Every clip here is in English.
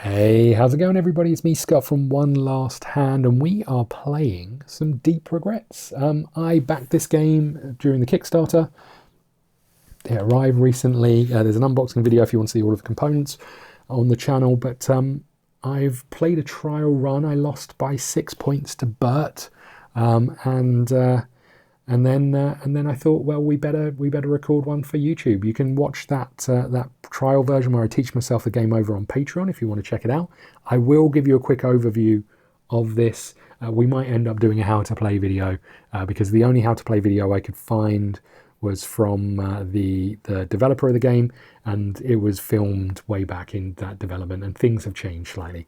Hey, how's it going, everybody? It's me, Scott from One Last Hand, and we are playing some Deep Regrets. I backed this game during the Kickstarter. It arrived recently. There's an unboxing video if you want to see all of the components on the channel, but I've played a trial run. I lost by 6 points to Bert, and then I thought, well, we better record one for YouTube. You can watch that trial version where I teach myself the game over on Patreon if you want to check it out. I will give you a quick overview of this. We might end up doing a how to play video because the only how to play video I could find was from the developer of the game, and it was filmed way back in that development, and things have changed slightly.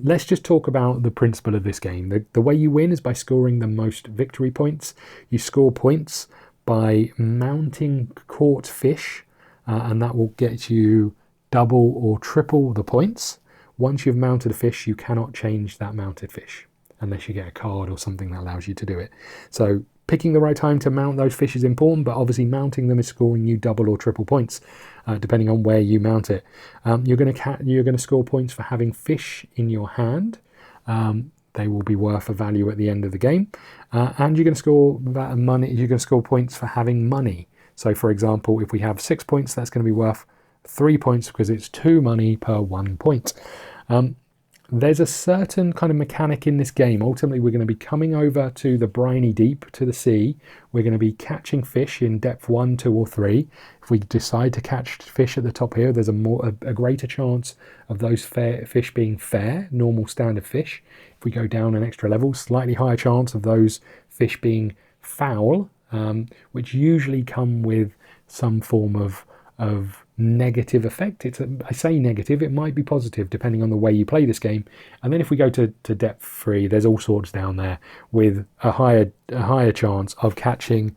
Let's just talk about the principle of this game. The way you win is by scoring the most victory points. You score points by mounting caught fish, and that will get you double or triple the points. Once you've mounted a fish, you cannot change that mounted fish unless you get a card or something that allows you to do it. So picking the right time to mount those fish is important, but obviously mounting them is scoring you double or triple points, depending on where you mount it. You're going to score points for having fish in your hand. They will be worth a value at the end of the game, and you're going to score money. You're going to score points for having money. So, for example, if we have 6 points, that's going to be worth 3 points because it's 2 money per 1 point. There's a certain kind of mechanic in this game. Ultimately, we're going to be coming over to the briny deep, to the sea. We're going to be catching fish in depth 1, 2, or 3. If we decide to catch fish at the top here, there's a greater chance of those fish being fair, normal standard fish. If we go down an extra level, slightly higher chance of those fish being foul, which usually come with some form of negative effect. I say negative, it might be positive depending on the way you play this game. And then if we go to depth 3, there's all sorts down there with a higher chance of catching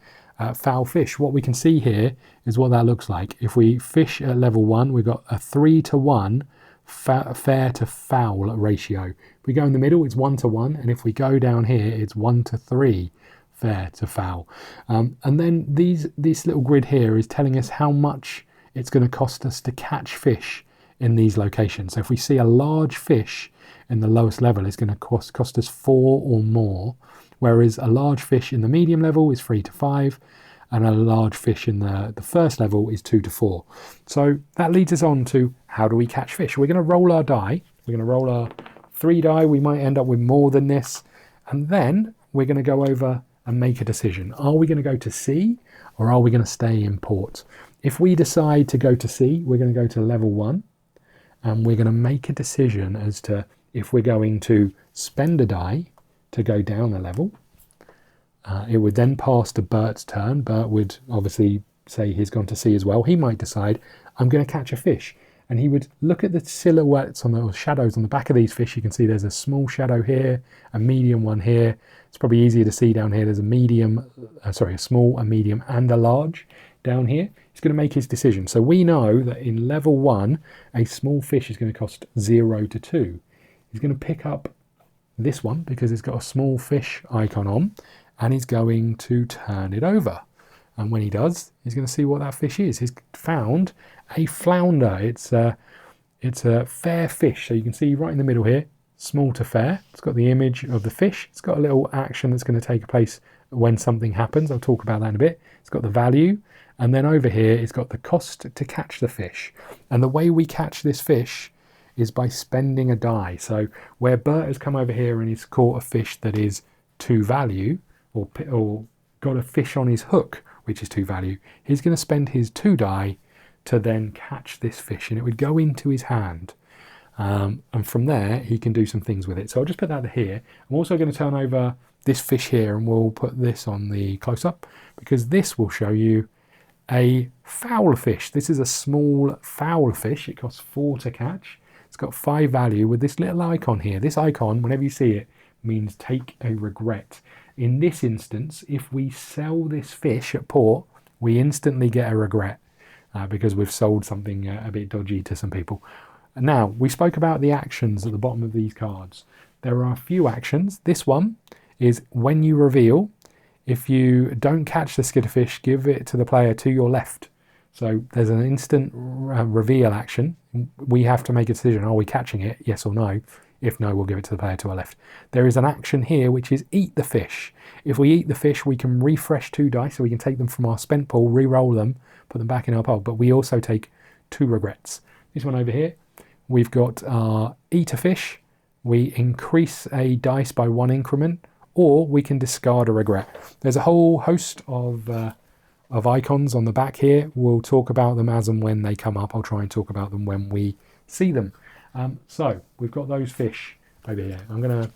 foul fish. What we can see here is what that looks like. If we fish at level 1, we've got a 3-to-1 fair to foul ratio. If we go in the middle, it's 1-to-1, and if we go down here, it's 1-to-3 fair to foul. And then this little grid here is telling us how much it's going to cost us to catch fish in these locations. So if we see a large fish in the lowest level, it's going to cost us 4 or more, whereas a large fish in the medium level is 3-to-5, and a large fish in the first level is 2-to-4. So that leads us on to how do we catch fish? We're going to roll our die. We're going to roll our 3 die. We might end up with more than this. And then we're going to go over and make a decision. Are we going to go to sea or are we going to stay in port? If we decide to go to sea, we're going to go to level 1, and we're going to make a decision as to if we're going to spend a die to go down a level. It would then pass to Bert's turn. Bert would obviously say he's gone to sea as well. He might decide, I'm going to catch a fish. And he would look at the silhouettes or shadows on the back of these fish. You can see there's a small shadow here, a medium one here. It's probably easier to see down here. There's a small, a medium, and a large down here. He's going to make his decision. So we know that in level 1, a small fish is going to cost 0-to-2. He's going to pick up this one because it's got a small fish icon on, and he's going to turn it over. And when he does, he's going to see what that fish is. He's found a flounder. It's a fair fish. So you can see right in the middle here, small to fair. It's got the image of the fish. It's got a little action that's going to take place when something happens. I'll talk about that in a bit. It's got the value. And then over here, it's got the cost to catch the fish. And the way we catch this fish is by spending a die. So where Bert has come over here and he's caught a fish that is 2 value, or got a fish on his hook, which is 2 value, he's going to spend his 2 die to then catch this fish, and it would go into his hand. And from there, he can do some things with it. So I'll just put that here. I'm also going to turn over this fish here, and we'll put this on the close-up, because this will show you a foul fish. This is a small foul fish. It costs 4 to catch. It's got 5 value with this little icon here. This icon, whenever you see it, means take a regret. In this instance, if we sell this fish at port, we instantly get a regret because we've sold something a bit dodgy to some people. Now, we spoke about the actions at the bottom of these cards. There are a few actions. This one is when you reveal. If you don't catch the skitterfish, give it to the player to your left. So there's an instant reveal action. We have to make a decision. Are we catching it? Yes or no? If no, we'll give it to the player to our left. There is an action here, which is eat the fish. If we eat the fish, we can refresh 2 dice, so we can take them from our spent pool, re-roll them, put them back in our pile. But we also take 2 regrets. This one over here, we've got our eat a fish. We increase a dice by 1 increment, or we can discard a regret. There's a whole host of icons on the back here. We'll talk about them as and when they come up. I'll try and talk about them when we see them. So we've got those fish over here. I'm going to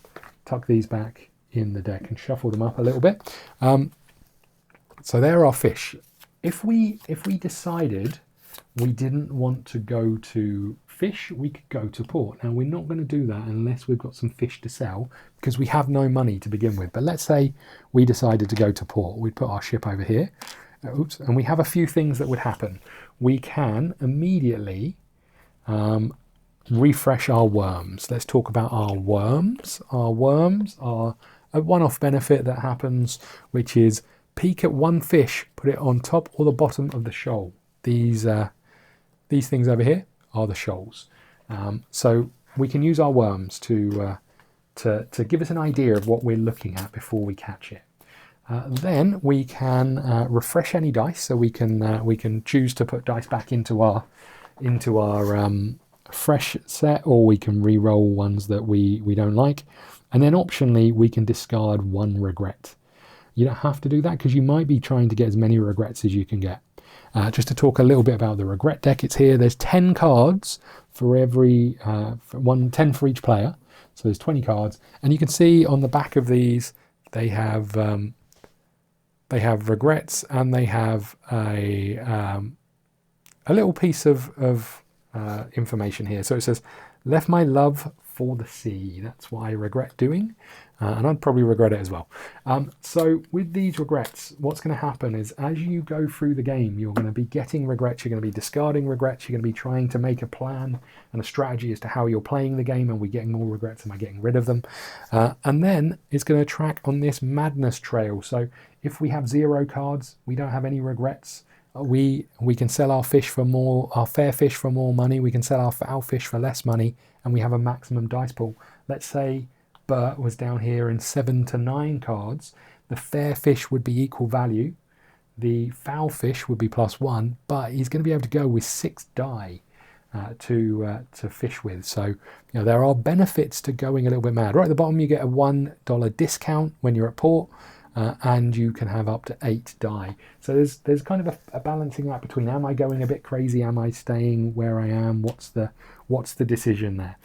tuck these back in the deck and shuffle them up a little bit. So there are fish. If we decided we didn't want to go to fish, we could go to port. Now we're not going to do that unless we've got some fish to sell, because we have no money to begin with. But let's say we decided to go to port. We'd put our ship over here. Oops, and we have a few things that would happen. We can immediately refresh our worms. Let's talk about our worms. Our worms are a one-off benefit that happens, which is peek at 1 fish, put it on top or the bottom of the shoal. These things over here are the shoals. So we can use our worms to give us an idea of what we're looking at before we catch it. Then we can refresh any dice, so we can choose to put dice back into our fresh set, or we can re-roll ones that we don't like. And then optionally we can discard 1 regret. You don't have to do that, because you might be trying to get as many regrets as you can get. Just to talk a little bit about the regret deck, it's here. There's 10 cards for every 10 for each player, so there's 20 cards. And you can see on the back of these they have regrets, and they have a little piece of information here. So it says, left my love for the sea. That's what I regret doing. And I'd probably regret it as well. So with these regrets, what's going to happen is as you go through the game, you're going to be getting regrets, you're going to be discarding regrets, you're going to be trying to make a plan and a strategy as to how you're playing the game. Are we getting more regrets? Am I getting rid of them? And then it's going to track on this madness trail. So if we have 0 cards, we don't have any regrets. We can sell our fish for more, our fair fish for more money. We can sell our foul fish for less money, and we have a maximum dice pool. Let's say Bert was down here in 7 to 9 cards. The fair fish would be equal value. The foul fish would be +1, but he's going to be able to go with 6 die to fish with. So there are benefits to going a little bit mad. Right at the bottom, you get a $1 discount when you're at port. And you can have up to 8 die. So there's kind of a balancing act between, am I going a bit crazy? Am I staying where I am? What's the decision there?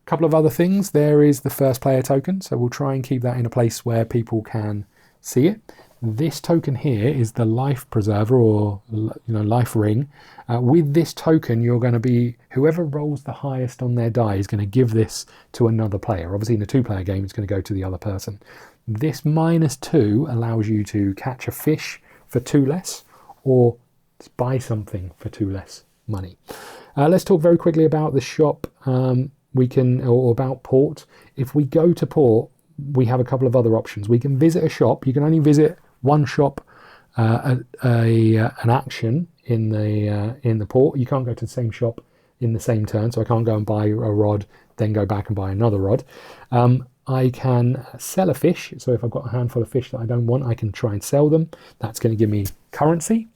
Couple of other things. There is the first player token. So we'll try and keep that in a place where people can see it. This token here is the life preserver, or life ring. With this token, you're going to be, whoever rolls the highest on their die is going to give this to another player. Obviously in a 2-player game, it's going to go to the other person. This -2 allows you to catch a fish for 2 less, or buy something for 2 less money. Let's talk very quickly about the shop. Or about port. If we go to port, we have a couple of other options. We can visit a shop. You can only visit one shop an action in the port. You can't go to the same shop in the same turn. So I can't go and buy a rod, then go back and buy another rod. I can sell a fish. So if I've got a handful of fish that I don't want, I can try and sell them. That's going to give me currency.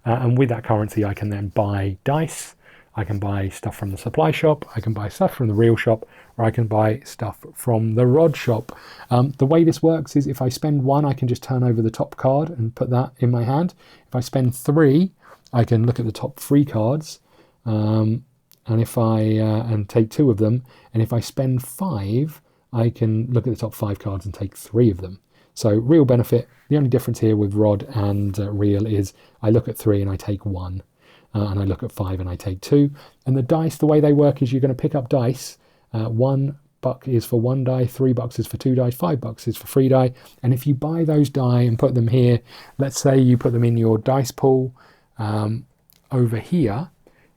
And with that currency, I can then buy dice. I can buy stuff from the supply shop. I can buy stuff from the real shop, or I can buy stuff from the rod shop. The way this works is if I spend 1, I can just turn over the top card and put that in my hand. If I spend 3, I can look at the top 3 cards. And if I and take 2 of them, and if I spend 5, I can look at the top 5 cards and take 3 of them. So real benefit. The only difference here with rod and reel is I look at 3 and I take 1, and I look at 5 and I take 2. And the dice, the way they work is you're going to pick up dice. $1 is for 1 die, $3 is for 2 die, $5 is for 3 die. And if you buy those die and put them here, let's say you put them in your dice pool over here,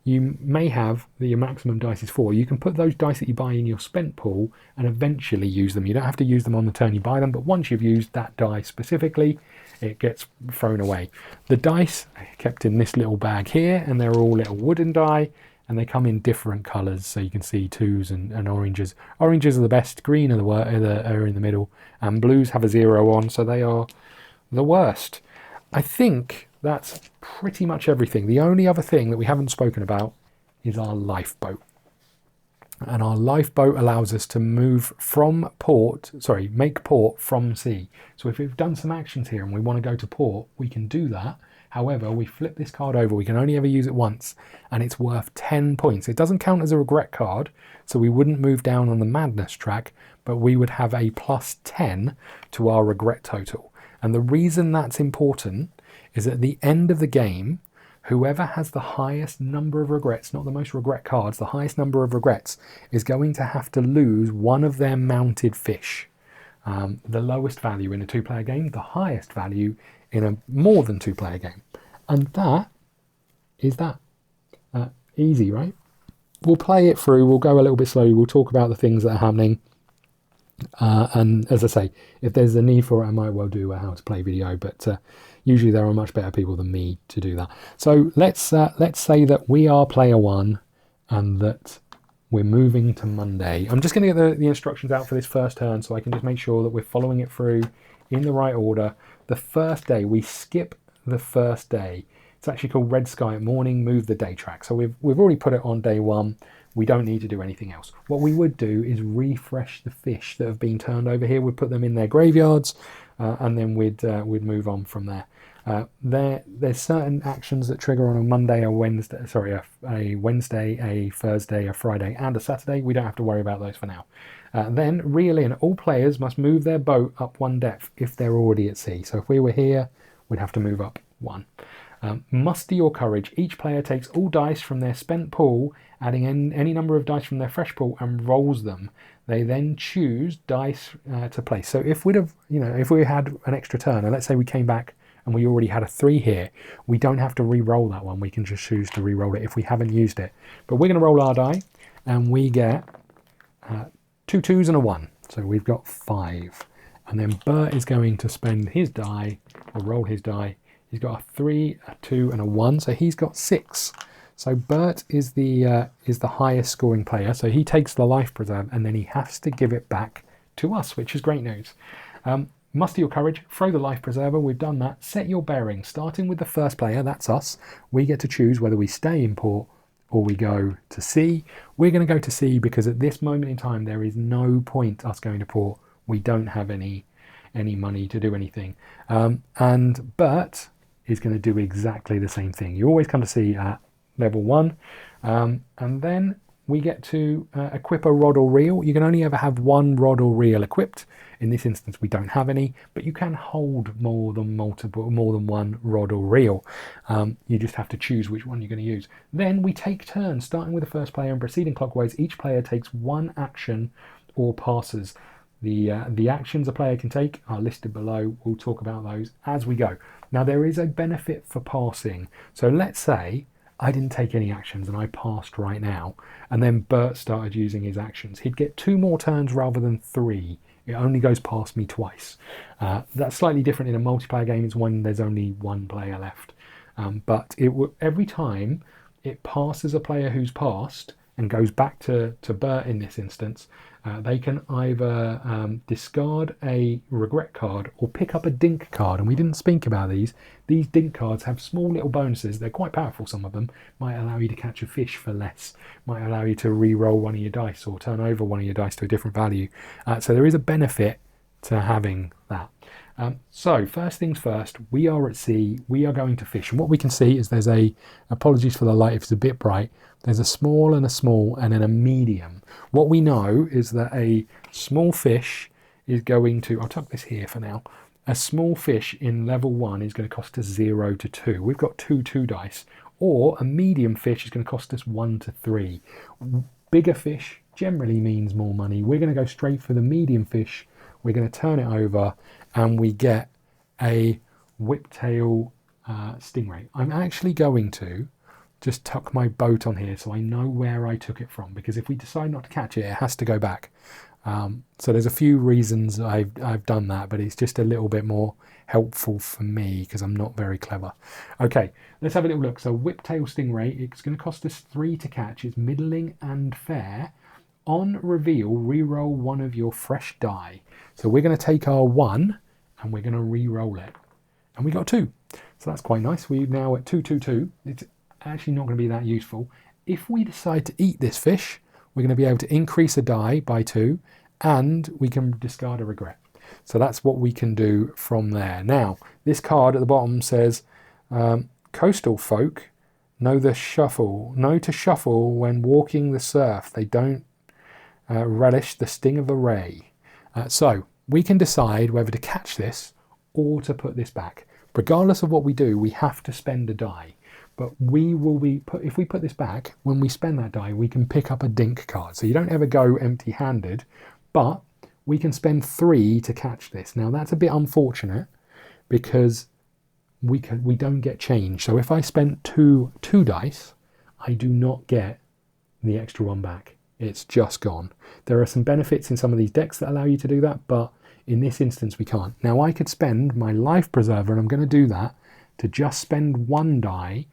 you may have that your maximum dice is 4. You can put those dice that you buy in your spent pool and eventually use them. You don't have to use them on the turn you buy them, but once you've used that die specifically, it gets thrown away. The dice are kept in this little bag here, and they're all little wooden die, and they come in different colours, so you can see 2s and oranges. Oranges are the best, green are in the middle, and blues have a 0 on, so they are the worst. I think that's pretty much everything. The only other thing that we haven't spoken about is our lifeboat. And our lifeboat allows us to move from make port from sea. So if we've done some actions here and we want to go to port, we can do that. However, we flip this card over, we can only ever use it once, and it's worth 10 points. It doesn't count as a regret card, so we wouldn't move down on the madness track, but we would have a plus 10 to our regret total. And the reason that's important is at the end of the game, whoever has the highest number of regrets, not the most regret cards, the highest number of regrets, is going to have to lose one of their mounted fish. The lowest value in a 2-player game, the highest value in a more than 2-player game. And that is that. Easy, right? We'll play it through, we'll go a little bit slowly, we'll talk about the things that are happening. And as I say, if there's a need for it, I might well do a how to play video, but usually there are much better people than me to do that. So let's say that we are player 1 and that we're moving to Monday. I'm just going to get the instructions out for this first turn so I can just make sure that we're following it through in the right order. The first day, we skip the first day. It's actually called Red Sky at Morning, move the day track. So we've already put it on day 1. We don't need to do anything else. What we would do is refresh the fish that have been turned over here. We'd put them in their graveyards, and then we'd move on from there. There's certain actions that trigger on a Monday, a Wednesday, a Thursday, a Friday, and a Saturday. We don't have to worry about those for now. Then reel in. All players must move their boat up 1 depth if they're already at sea. So if we were here, we'd have to move up 1. Muster your courage. Each player takes all dice from their spent pool, adding in any number of dice from their fresh pool, and rolls them. They then choose dice to place. So if we'd have, if we had an extra turn, and let's say we came back and we already had a 3 here, we don't have to re-roll that one. We can just choose to re-roll it if we haven't used it. But we're going to roll our die, and we get 2 2s and a 1. So we've got 5. And then Bert is going to spend his die, or roll his die. He's got a 3, a 2, and a 1, so he's got 6. So Bert is the highest scoring player, so he takes the life preserve, and then he has to give it back to us, which is great news. Muster your courage, throw the life preserver, we've done that. Set your bearing, starting with the first player, that's us. We get to choose whether we stay in port or we go to sea. We're going to go to sea because at this moment in time there is no point us going to port. We don't have any money to do anything. And Bert is going to do exactly the same thing. You always come to sea at level 1, and then we get to equip a rod or reel. You can only ever have 1 rod or reel equipped. In this instance, we don't have any, but you can hold more than 1 rod or reel. You just have to choose which one you're going to use. Then we take turns, starting with the first player and proceeding clockwise. Each player takes 1 action or passes. The actions a player can take are listed below. We'll talk about those as we go. Now there is a benefit for passing. So let's say I didn't take any actions and I passed right now, and then Bert started using his actions. He'd get 2 more turns rather than 3. It only goes past me twice. That's slightly different in a multiplayer game. It's when there's only 1 player left. But every time it passes a player who's passed and goes back to Bert in this instance, they can either discard a regret card or pick up a dink card. And we didn't speak about these. These dink cards have small little bonuses. They're quite powerful, some of them. Might allow you to catch a fish for less. Might allow you to re-roll one of your dice or turn over one of your dice to a different value. So there is a benefit to having that. So first things first, we are at sea, we are going to fish, and what we can see is there's apologies for the light if it's a bit bright, there's a small and then a medium. What we know is that a small fish is going to, I'll tuck this here for now, a small fish in level 1 is going to cost us 0 to 2. We've got 2 dice, or a medium fish is going to cost us 1 to 3. Bigger fish generally means more money. We're going to go straight for the medium fish, we're going to turn it over, and we get a whiptail stingray. I'm actually going to just tuck my boat on here so I know where I took it from, because if we decide not to catch it, it has to go back. So there's a few reasons I've done that, but it's just a little bit more helpful for me because I'm not very clever. Okay, let's have a little look. So whiptail stingray, it's going to cost us 3 to catch. It's middling and fair. On reveal, re-roll one of your fresh die. So we're going to take our 1 and we're going to re-roll it. And we got 2. So that's quite nice. We're now at 2, 2, 2. It's actually not going to be that useful. If we decide to eat this fish, we're going to be able to increase a die by 2 and we can discard a regret. So that's what we can do from there. Now, this card at the bottom says, coastal folk know to shuffle when walking the surf. They don't relish the sting of a ray. So we can decide whether to catch this or to put this back. Regardless of what we do, we have to spend a die. But if we put this back, when we spend that die, we can pick up a dink card. So you don't ever go empty-handed, but we can spend 3 to catch this. Now that's a bit unfortunate because we don't get change. So if I spent two dice, I do not get the extra 1 back. It's just gone. There are some benefits in some of these decks that allow you to do that, but in this instance we can't. Now I could spend my life preserver, and I'm going to do that, to just spend 1 die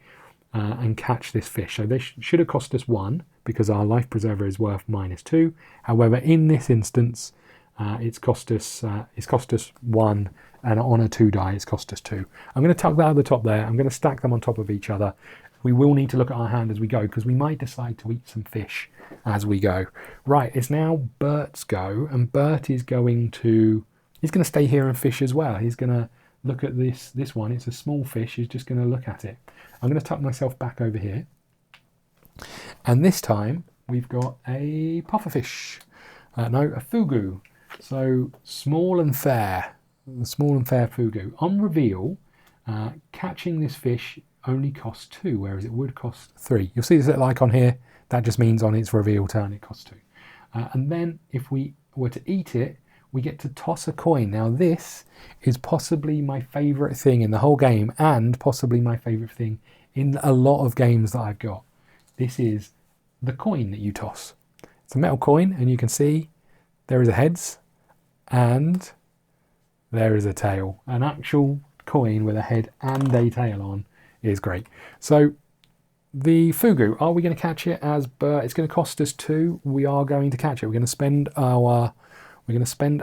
and catch this fish. So this should have cost us 1 because our life preserver is worth -2. However, in this instance, it's cost us 1, and on a 2 die, it's cost us 2. I'm going to tuck that at the top there. I'm going to stack them on top of each other. We will need to look at our hand as we go because we might decide to eat some fish as we go. Right, it's now Bert's go, and Bert is going to stay here and fish as well. He's going to look at this one. It's a small fish. He's just going to look at it. I'm going to tuck myself back over here. And this time we've got a pufferfish. No, a fugu. So small and fair. The small and fair fugu. On reveal, catching this fish only costs 2, whereas it would cost 3. You'll see this little icon here. That just means on its reveal turn it costs 2. And then if we were to eat it, we get to toss a coin. Now this is possibly my favourite thing in the whole game, and possibly my favourite thing in a lot of games that I've got. This is the coin that you toss. It's a metal coin, and you can see there is a heads and there is a tail. An actual coin with a head and a tail on is great. So the fugu, are we going to catch it as Bert? It's going to cost us 2. We are going to catch it. We're going to spend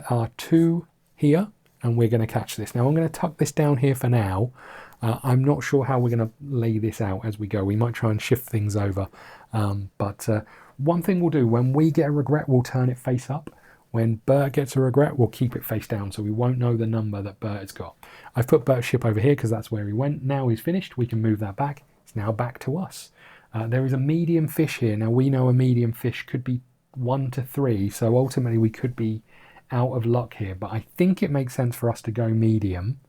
our 2 here, and we're going to catch this. Now I'm going to tuck this down here for now. I'm not sure how we're going to lay this out as we go. We might try and shift things over. But one thing we'll do, when we get a regret, we'll turn it face up. When Bert gets a regret, we'll keep it face down, so we won't know the number that Bert has got. I've put Bert's ship over here because that's where he went. Now he's finished. We can move that back. It's now back to us. There is a medium fish here. Now we know a medium fish could be 1 to 3, so ultimately we could be out of luck here, but I think it makes sense for us to go medium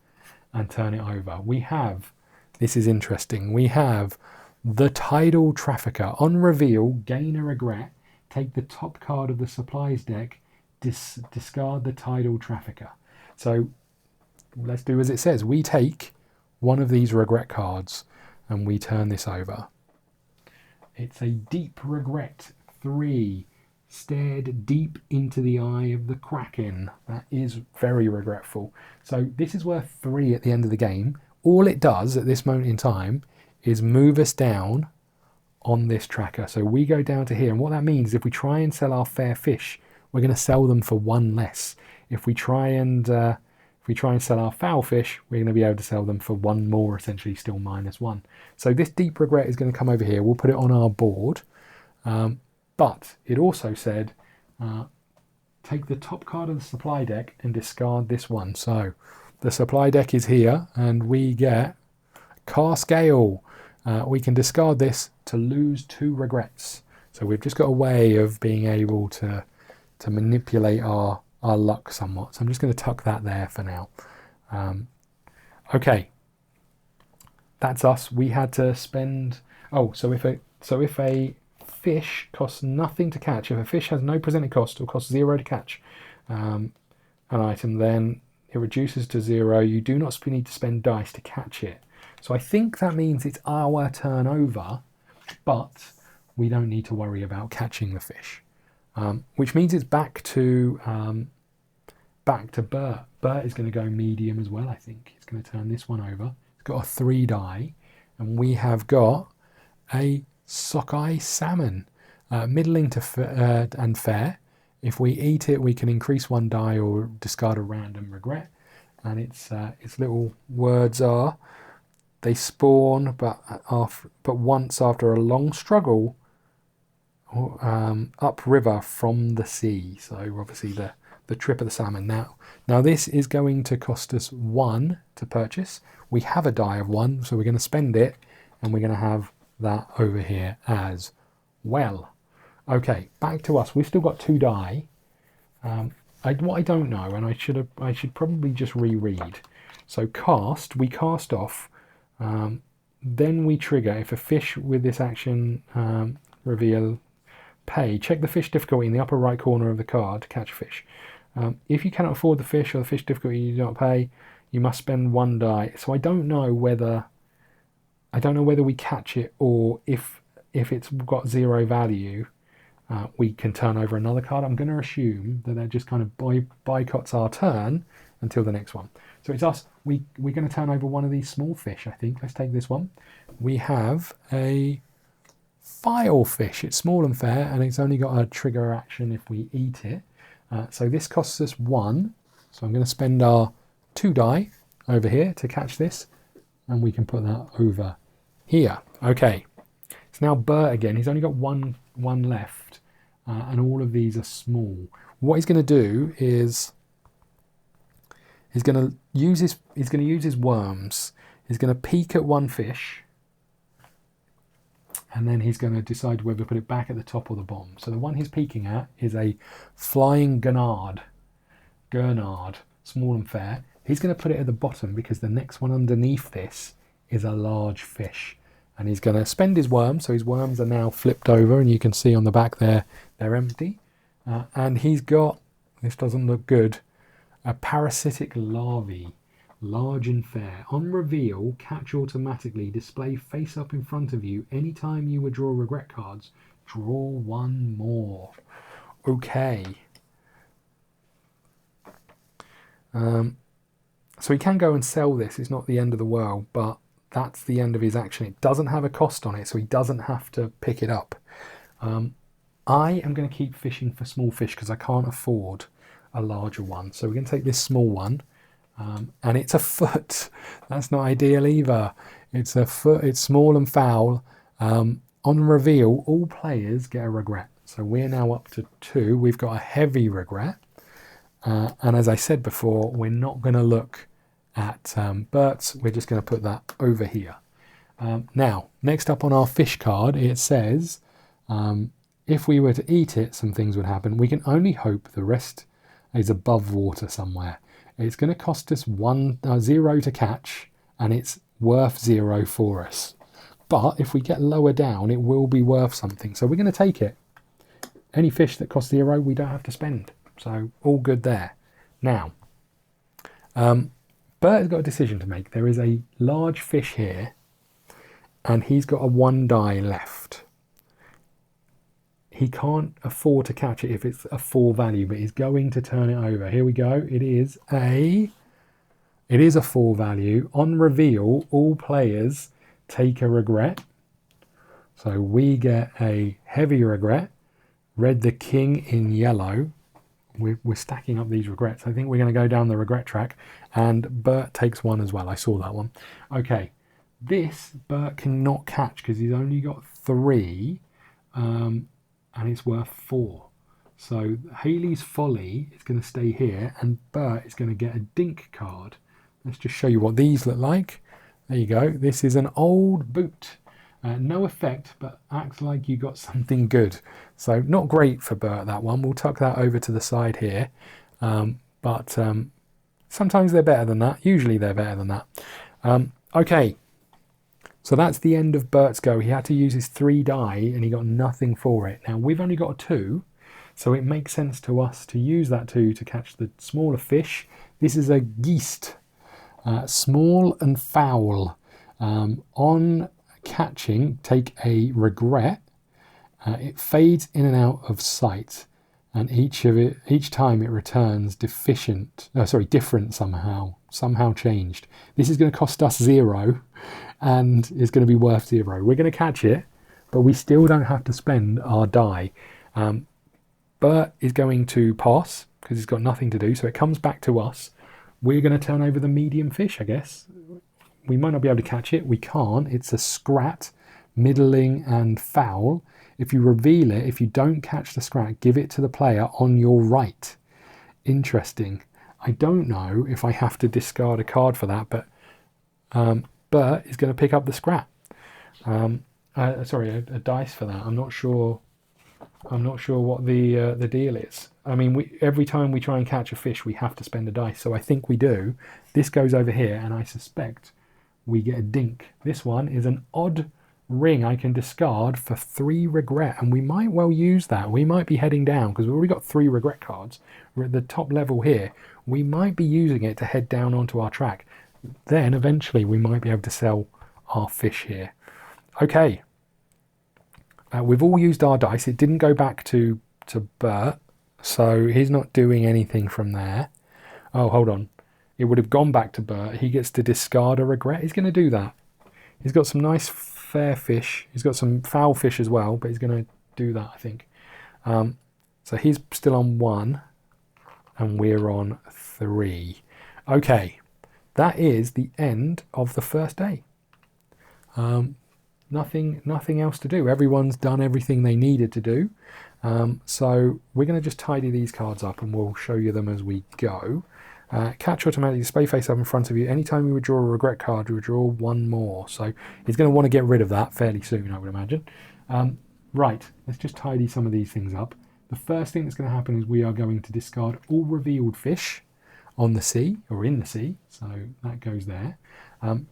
and turn it over. We have, this is interesting, we have the Tidal Trafficker. On reveal, gain a regret, take the top card of the supplies deck, discard the Tidal Trafficker. So let's do as it says. We take one of these regret cards and we turn this over. It's a deep regret, 3. Stared deep into the eye of the Kraken. That is very regretful. So this is worth 3 at the end of the game. All it does at this moment in time is move us down on this tracker. So we go down to here, and what that means is if we try and sell our fair fish, we're going to sell them for 1 less. If we try and sell our foul fish, we're going to be able to sell them for 1 more, essentially still -1. So this deep regret is going to come over here. We'll put it on our board. But it also said, take the top card of the supply deck and discard this one. So the supply deck is here, and we get car scale. We can discard this to lose 2 regrets. So we've just got a way of being able to manipulate our luck somewhat. So I'm just going to tuck that there for now. Okay, that's us. We had to spend. Oh, so if a fish costs nothing to catch, if a fish has no presented cost or costs 0 to catch an item, then it reduces to 0. You do not need to spend dice to catch it. So I think that means it's our turn over, but we don't need to worry about catching the fish, which means it's back to Bert. Bert is going to go medium as well, I think. He's going to turn this one over. It's got a 3 die, and we have got a Sockeye salmon, middling to and fair. If we eat it, we can increase 1 die or discard a random regret. And its little words are, they spawn, but once after a long struggle, upriver from the sea. So obviously the trip of the salmon. Now this is going to cost us 1 to purchase. We have a die of 1, so we're going to spend it, and we're going to have that over here as well. Okay, back to us. We've still got 2 die. What I don't know, and I should probably just reread. So we cast off, then we trigger. If a fish with this action reveal pay, check the fish difficulty in the upper right corner of the card to catch a fish. If you cannot afford the fish or the fish difficulty you do not pay, you must spend 1 die. So I don't know whether we catch it, or if it's got 0 value, we can turn over another card. I'm going to assume that that just kind of boycotts our turn until the next one. So it's us. We're going to turn over one of these small fish, I think. Let's take this one. We have a file fish. It's small and fair, and it's only got a trigger action if we eat it. So this costs us 1. So I'm going to spend our 2 die over here to catch this, and we can put that over here. Okay. It's now Bert again. He's only got one left, and all of these are small. What he's going to do is he's going to use his worms. He's going to peek at 1 fish, and then he's going to decide whether to put it back at the top or the bottom. So the one he's peeking at is a flying gurnard, small and fair. He's going to put it at the bottom because the next one underneath this is a large fish. And he's going to spend his worms, so his worms are now flipped over, and you can see on the back there, they're empty. And he's got, this doesn't look good, a parasitic larvae, large and fair. On reveal, catch automatically, display face up in front of you. Anytime you withdraw regret cards, draw 1 more. Okay. So he can go and sell this, it's not the end of the world, but that's the end of his action. It doesn't have a cost on it, so he doesn't have to pick it up. I am going to keep fishing for small fish because I can't afford a larger one. So we're going to take this small one, and it's a foot. That's not ideal either. It's a foot. It's small and foul. On reveal, all players get a regret. So we're now up to 2. We've got a heavy regret. And as I said before, we're not going to look at Bert's. We're just going to put that over here. Now, next up on our fish card, it says, if we were to eat it, some things would happen. We can only hope the rest is above water somewhere. It's going to cost us 0 to catch, and it's worth 0 for us. But if we get lower down, it will be worth something. So we're going to take it. Any fish that costs 0, we don't have to spend. So all good there. Now, Bert has got a decision to make. There is a large fish here, and he's got a 1 die left. He can't afford to catch it if it's a 4 value, but he's going to turn it over. Here we go. It is a 4 value. On reveal, all players take a regret. So we get a heavy regret. Read the king in yellow. We're stacking up these regrets. I think we're going to go down the regret track, and Bert takes 1 as well. I saw that one. Okay, this Bert cannot catch because he's only got 3, and it's worth 4. So Haley's Folly is going to stay here, and Bert is going to get a dink card. Let's just show you what these look like. There you go. This is an old boot. No effect, but acts like you got something good. So not great for Bert, that one. We'll tuck that over to the side here. But sometimes they're better than that. Usually they're better than that. Okay, so that's the end of Bert's go. He had to use his 3 die, and he got nothing for it. Now, we've only got a 2, so it makes sense to us to use that 2 to catch the smaller fish. This is a geest, small and foul. On catching, take a regret. It fades in and out of sight, and each time it returns different somehow changed. This is going to cost us 0, and it's going to be worth 0. We're going to catch it, but we still don't have to spend our die. Bert is going to pass because he's got nothing to do, so it comes back to us. We're going to turn over the medium fish, I guess. We might not be able to catch it. We can't. It's a scrat, middling and foul. If you reveal it, if you don't catch the scrat, give it to the player on your right. Interesting. I don't know if I have to discard a card for that, but Bert is going to pick up the scrat. A dice for that. I'm not sure what the deal is. I mean, every time we try and catch a fish, we have to spend a dice. So I think we do. This goes over here, and I suspect we get a dink. This one is an odd ring I can discard for 3 regret, and we might well use that. We might be heading down because we've already got 3 regret cards. We're at the top level here. We might be using it to head down onto our track. Then eventually we might be able to sell our fish here. Okay. We've all used our dice. It didn't go back to Bert, so he's not doing anything from there. Oh, hold on. It would have gone back to Bert. He gets to discard a regret. He's going to do that. He's got some nice fair fish. He's got some foul fish as well, but he's going to do that, I think. So he's still on 1, and we're on 3. Okay, that is the end of the first day. Nothing else to do. Everyone's done everything they needed to do. So we're going to just tidy these cards up, and we'll show you them as we go. Catch automatically display face up in front of you. Anytime you withdraw a regret card, you withdraw 1 more. So he's going to want to get rid of that fairly soon, I would imagine. Right, let's just tidy some of these things up. The first thing that's going to happen is we are going to discard all revealed fish on the sea, or in the sea. So that goes there.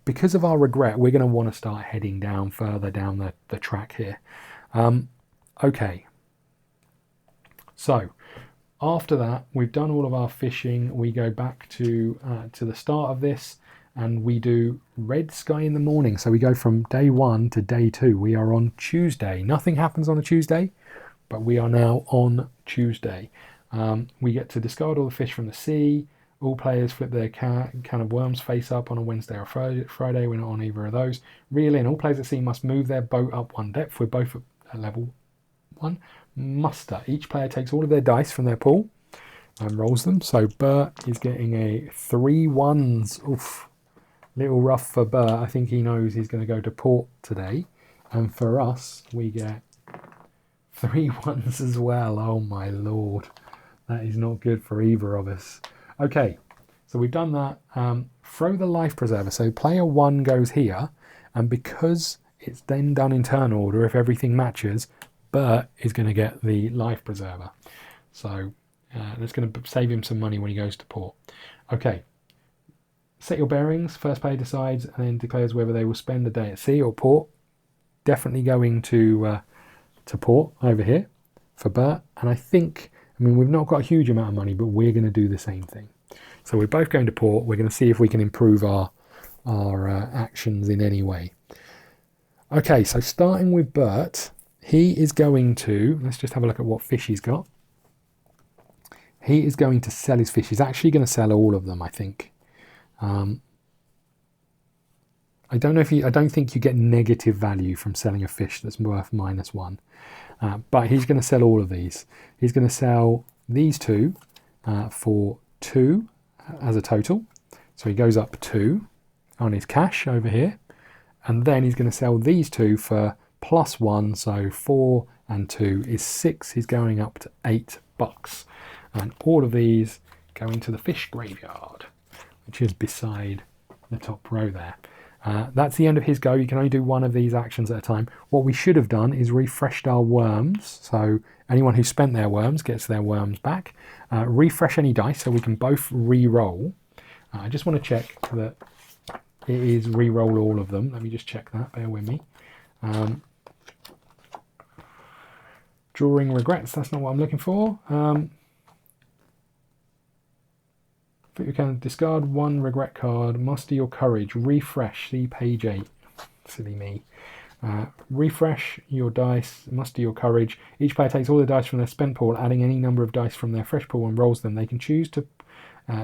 Because of our regret, we're going to want to start heading down further down the track here. Okay. So after that, we've done all of our fishing. We go back to the start of this, and we do red sky in the morning. So we go from day 1 to day 2. We are on Tuesday. Nothing happens on a Tuesday, but we are now on Tuesday. We get to discard all the fish from the sea. All players flip their can of worms face up on a Wednesday or Friday. We're not on either of those. Reel in. All players at sea must move their boat up 1 depth. We're both at level 1. Muster. Each player takes all of their dice from their pool and rolls them. So Bert is getting a 3 1s. Oof. Little rough for Bert. I think he knows he's going to go to port today. And for us, we get 3 1s as well. Oh my lord. That is not good for either of us. Okay, so we've done that. Throw the life preserver. So player 1 goes here, and because it's then done in turn order, if everything matches, Bert is going to get the life preserver. So that's going to save him some money when he goes to port. Okay, set your bearings. First player decides and then declares whether they will spend the day at sea or port. Definitely going to port over here for Bert. And I mean, we've not got a huge amount of money, but we're going to do the same thing. So we're both going to port. We're going to see if we can improve our actions in any way. Okay, so starting with Bert, he is going to, let's just have a look at what fish he's got. He is going to sell his fish. He's actually going to sell all of them, I think. I don't think you get negative value from selling a fish that's worth -1. But he's going to sell all of these. He's going to sell these 2 for 2 as a total. So he goes up 2 on his cash over here. And then he's going to sell these 2 for +1. So 4 and 2 is 6. He's going up to $8. And all of these go into the fish graveyard, which is beside the top row there. That's the end of his go. You can only do 1 of these actions at a time. What we should have done is refreshed our worms. So anyone who spent their worms gets their worms back. Refresh any dice so we can both re-roll. I just want to check that it is re-roll all of them. Let me just check that. Bear with me. Drawing regrets. That's not what I'm looking for. You can discard 1 regret card, muster your courage, refresh, see page 8. Silly me. Refresh your dice, muster your courage. Each player takes all the dice from their spent pool, adding any number of dice from their fresh pool and rolls them. They can choose to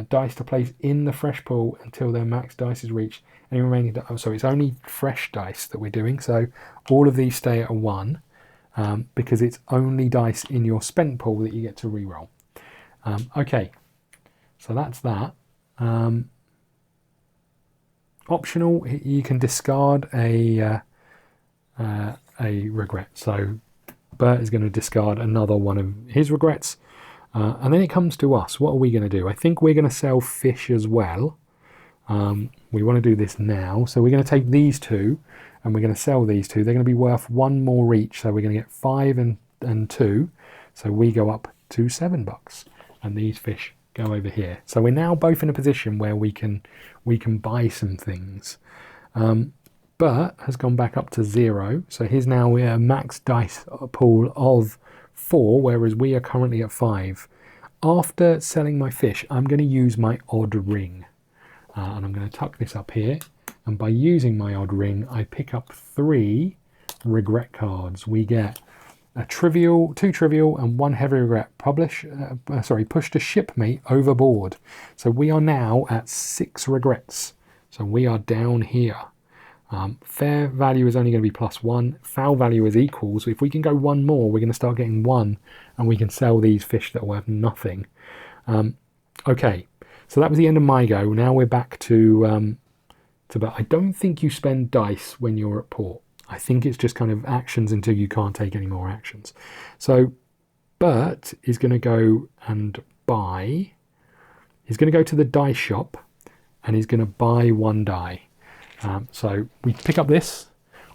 dice to place in the fresh pool until their max dice is reached. Any remaining so it's only fresh dice that we're doing, so all of these stay at a 1 because it's only dice in your spent pool that you get to re-roll. Okay, so that's that. Optional, you can discard a regret. So Bert is going to discard another one of his regrets. And then it comes to us. What are we going to do? I think we're going to sell fish as well. We want to do this now. So we're going to take these two and we're going to sell these two. They're going to be worth 1 more each. So we're going to get 5 and 2. So we go up to $7. And these fish go over here. So we're now both in a position where we can buy some things. Bert has gone back up to 0. So he's now a max dice pool of 4, whereas we are currently at 5. After selling my fish, I'm going to use my odd ring. And I'm going to tuck this up here. And by using my odd ring, I pick up 3 regret cards. We get a trivial, 2 trivial, and 1 heavy regret. Push to shipmate overboard. So we are now at 6 regrets. So we are down here. Fair value is only going to be +1. Foul value is equal. So if we can go 1 more, we're going to start getting 1, and we can sell these fish that are worth nothing. Okay, so that was the end of my go. Now we're back to but I don't think you spend dice when you're at port. I think it's just kind of actions until you can't take any more actions. So Bert is going to go and buy. He's going to go to the dice shop, and he's going to buy 1 die. So we pick up this,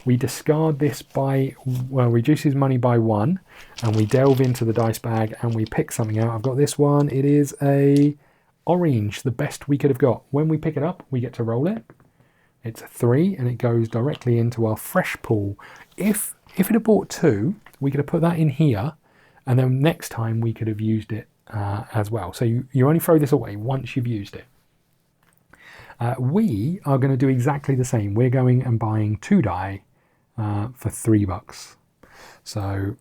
we discard this by, well, reduce his money by 1, and we delve into the dice bag and we pick something out. I've got this one. It is a orange, the best we could have got. When we pick it up, we get to roll it. It's a 3, and it goes directly into our fresh pool. If it had bought 2, we could have put that in here, and then next time we could have used it as well. So you only throw this away once you've used it. We are going to do exactly the same. We're going and buying 2 die for $3. So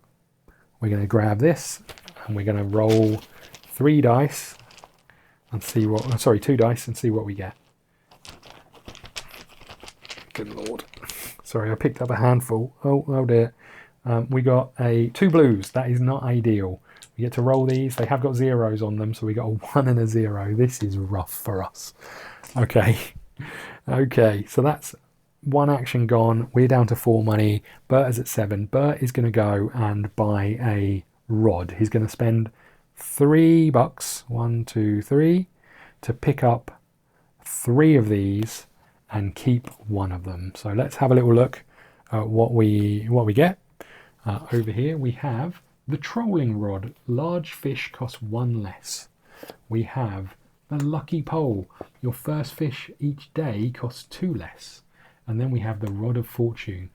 we're going to grab this and we're going to roll 3 dice and see what, 2 dice and see what we get. Good Lord. Sorry, I picked up a handful. Oh dear. We got 2 blues. That is not ideal. We get to roll these. They have got zeros on them, so we got a 1 and a 0. This is rough for us. Okay, so that's 1 action gone. We're down to 4 money. Bert is at 7. Bert is going to go and buy a rod. He's going to spend $3, 1, 2, 3, to pick up 3 of these and keep 1 of them. So let's have a little look at what we get. Over here we have the trolling rod. Large fish cost 1 less. We have the lucky pole. Your first fish each day costs 2 less. And then we have the rod of fortune.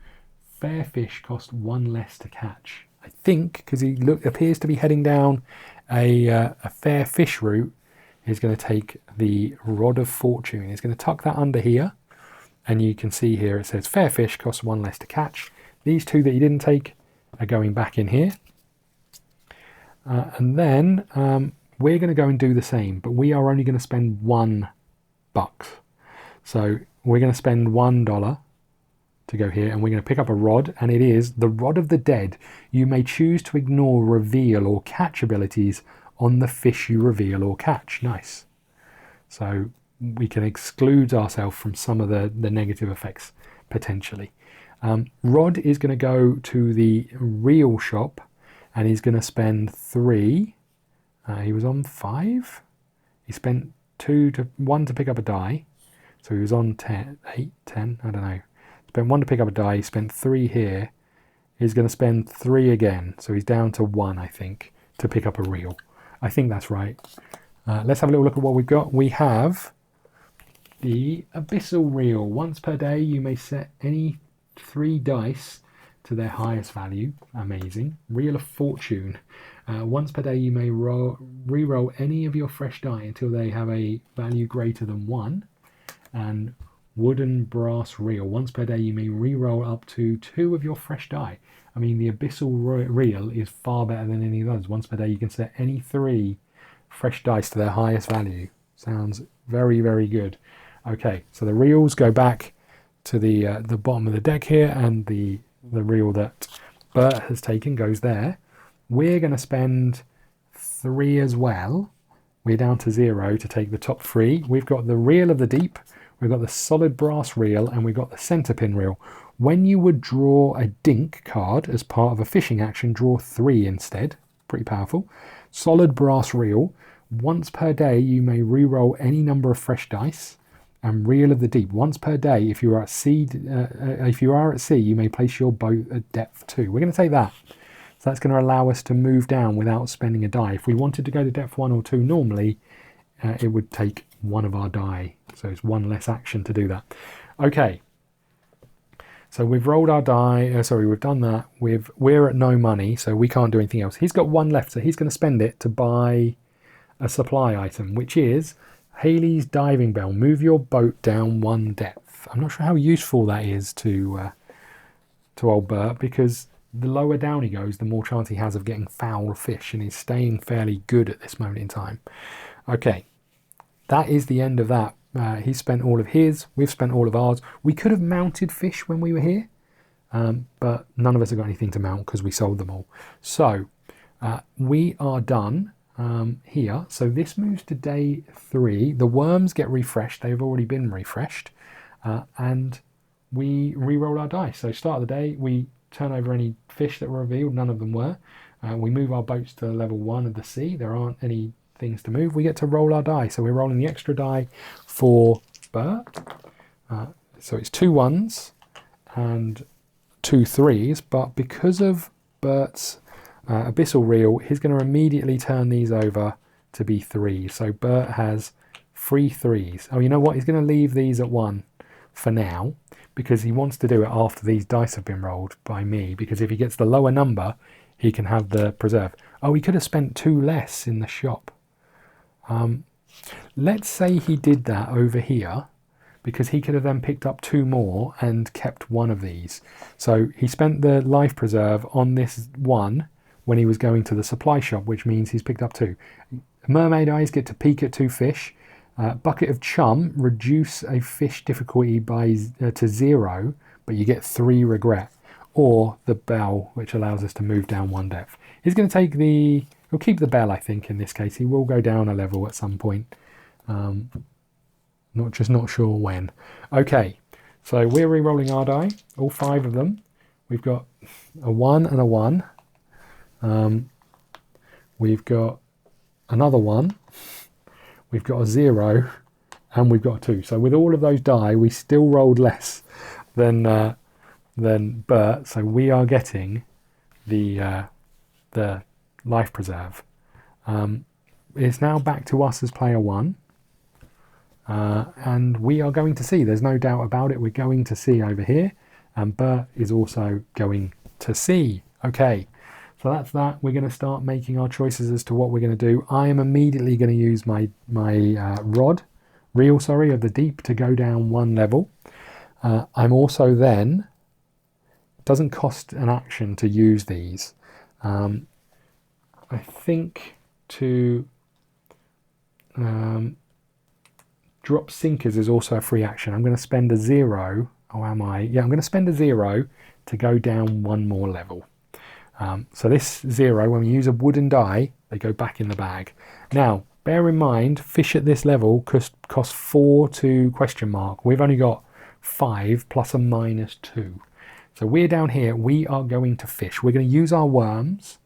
Fair fish cost 1 less to catch. I think because he appears to be heading down a fair fish route, he's going to take the rod of fortune. He's going to tuck that under here, and you can see here it says fair fish costs 1 less to catch. These 2 that he didn't take are going back in here. And then we're going to go and do the same, but we are only going to spend $1. So we're going to spend $1 to go here, and we're going to pick up a rod, and it is the Rod of the Dead. You may choose to ignore reveal or catch abilities on the fish you reveal or catch. Nice. So we can exclude ourselves from some of the negative effects potentially. Rod is going to go to the reel shop, and he's going to spend 3. He was on 5. He spent 1 to pick up a die. So he was on 10, 8, 10, I don't know. Spent 1 to pick up a die. He spent 3 here. He's going to spend 3 again. So he's down to 1, I think, to pick up a reel. I think that's right. Let's have a little look at what we've got. We have the Abyssal Reel. Once per day, you may set any 3 dice to their highest value. Amazing. Reel of Fortune. Once per day, you may re-roll any of your fresh die until they have a value greater than 1. And wooden brass reel. Once per day, you may re-roll up to 2 of your fresh die. I mean, the abyssal reel is far better than any of those. Once per day, you can set any 3 fresh dice to their highest value. Sounds very, very good. Okay, so the reels go back to the bottom of the deck here, and the reel that Bert has taken goes there. We're going to spend 3 as well. We're down to 0 to take the top 3. We've got the reel of the deep, we've got the solid brass reel, and we've got the center pin reel. When you would draw a dink card as part of a fishing action, draw 3 instead. Pretty powerful. Solid brass reel. Once per day, you may re-roll any number of fresh dice. And reel of the deep. Once per day, if you are at sea, you may place your boat at depth 2. We're going to take that. So that's going to allow us to move down without spending a die. If we wanted to go to depth 1 or 2, normally it would take 1 of our die. So it's 1 less action to do that. Okay. So we've rolled our die. We've done that. We're at no money, so we can't do anything else. He's got 1 left, so he's going to spend it to buy a supply item, which is Haley's diving bell. Move your boat down 1 depth. I'm not sure how useful that is to old Bert, because the lower down he goes, the more chance he has of getting foul fish, and he's staying fairly good at this moment in time. Okay, that is the end of that. He's spent all of his, we've spent all of ours. We could have mounted fish when we were here, but none of us have got anything to mount because we sold them all. So we are done here. So this moves to day 3. The worms get refreshed. They've already been refreshed. And we re-roll our dice. So start of the day, we turn over any fish that were revealed. None of them were. We move our boats to level 1 of the sea. There aren't any things to move. We get to roll our die. So we're rolling the extra die for Bert. So it's 2 1s and 2 3s. But because of Bert's abyssal reel, he's going to immediately turn these over to be 3s. So Bert has 3 3s. Oh, you know what? He's going to leave these at 1 for now, because he wants to do it after these dice have been rolled by me, because if he gets the lower number, he can have the preserve. Oh, he could have spent 2 less in the shop. Let's say he did that over here, because he could have then picked up 2 more and kept 1 of these. So he spent the life preserve on this 1 when he was going to the supply shop, which means he's picked up 2. Mermaid eyes get to peek at 2 fish. Bucket of chum, reduce a fish difficulty to 0, but you get 3 regret. Or the bell, which allows us to move down 1 depth. He's going to take he'll keep the bell, I think, in this case. He will go down a level at some point. Not sure when. Okay, so we're re-rolling our die, all 5 of them. We've got a 1 and a 1. We've got another 1. We've got a 0, and we've got a 2. So with all of those die, we still rolled less than Bert. So we are getting the life preserve. It's now back to us as player 1, and we are going to see. There's no doubt about it. We're going to see over here, and Bert is also going to see. Okay. So that's that. We're going to start making our choices as to what we're going to do. I am immediately going to use my reel of the deep to go down 1 level. I'm also then, it doesn't cost an action to use these. I think to drop sinkers is also a free action. I'm going to spend a 0. Oh, am I? Yeah, I'm going to spend a 0 to go down 1 more level. So this 0, when we use a wooden die, they go back in the bag. Now, bear in mind, fish at this level cost 4 to question mark. We've only got 5 plus a -2. So we're down here. We are going to fish. We're going to use our worms,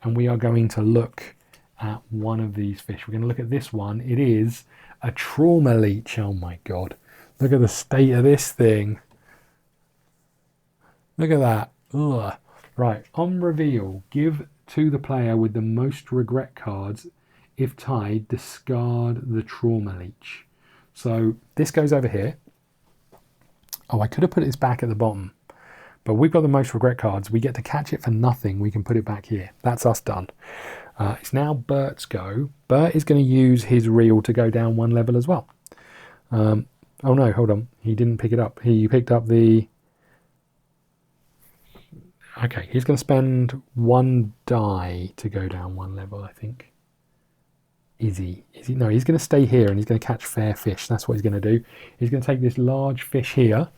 and we are going to look at one of these fish. We're going to look at this one. It is a trauma leech. Oh my God. Look at the state of this thing. Look at that. Ugh. Right, on reveal, give to the player with the most regret cards. If tied, discard the trauma leech. So this goes over here. Oh, I could have put this back at the bottom, but we've got the most regret cards. We get to catch it for nothing. We can put it back here. That's us done. It's now Bert's go. Bert is going to use his reel to go down 1 level as well. Oh no, hold on. He didn't pick it up. He picked up the... Okay, he's going to spend 1 die to go down 1 level, I think. Is he? No, he's going to stay here and he's going to catch fair fish. That's what he's going to do. He's going to take this large fish here.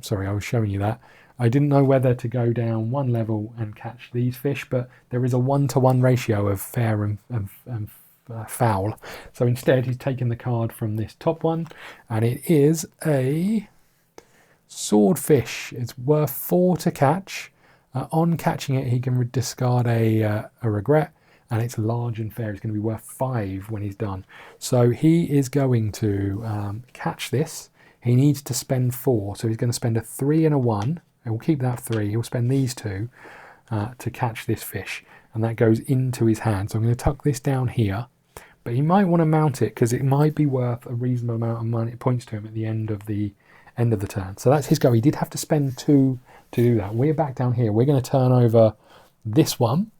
Sorry, I was showing you that. I didn't know whether to go down 1 level and catch these fish, but there is a 1-to-1 ratio of fair and foul. So instead, he's taken the card from this top one, and it is a swordfish. It's worth 4 to catch. On catching it, he can discard a regret, and it's large and fair. It's going to be worth 5 when he's done. So he is going to catch this. He needs to spend 4, so he's going to spend a 3 and a 1, and we'll keep that 3. He'll spend these 2 to catch this fish, and that goes into his hand. So I'm going to tuck this down here, but he might want to mount it because it might be worth a reasonable amount of money. It points to him at the end of the turn. So that's his go. He did have to spend 2 to do that. We're back down here. We're going to turn over this one,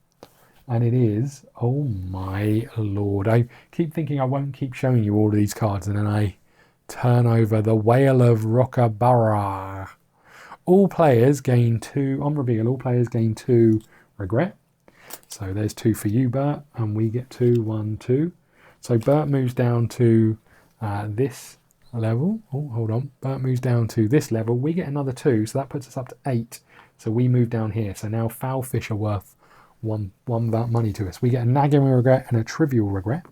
and it is, oh my lord, I keep thinking I won't keep showing you all of these cards, and then I turn over the Whale of Rockabara. All players gain 2 on reveal. All players gain 2 regret. So there's 2 for you, Bert, and we get 2, 1, 2. So Bert moves down to this level. Oh, hold on. Bert moves down to this level. We get another 2, so that puts us up to 8. So we move down here. So now foul fish are worth one money to us. We get a nagging regret and a trivial regret.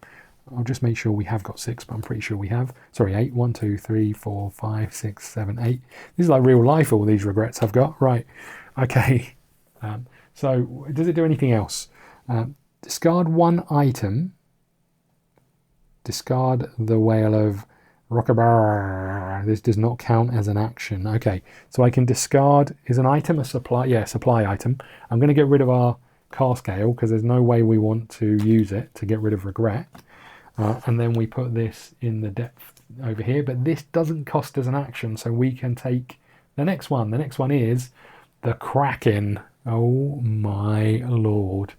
I'll just make sure we have got 6, but I'm pretty sure we have. Sorry, 8. 1, 2, 3, 4, 5, 6, 7, 8. This is like real life, all these regrets I've got. Right. Okay. So does it do anything else? Discard 1 item. Discard the Whale of Rockabara. This does not count as an action. Okay, so I can discard, is an item a supply? Yeah, supply item. I'm going to get rid of our car scale because there's no way we want to use it to get rid of regret. And then we put this in the depth over here, but this doesn't cost us an action, so we can take the next one. The next one is the Kraken. Oh my lord.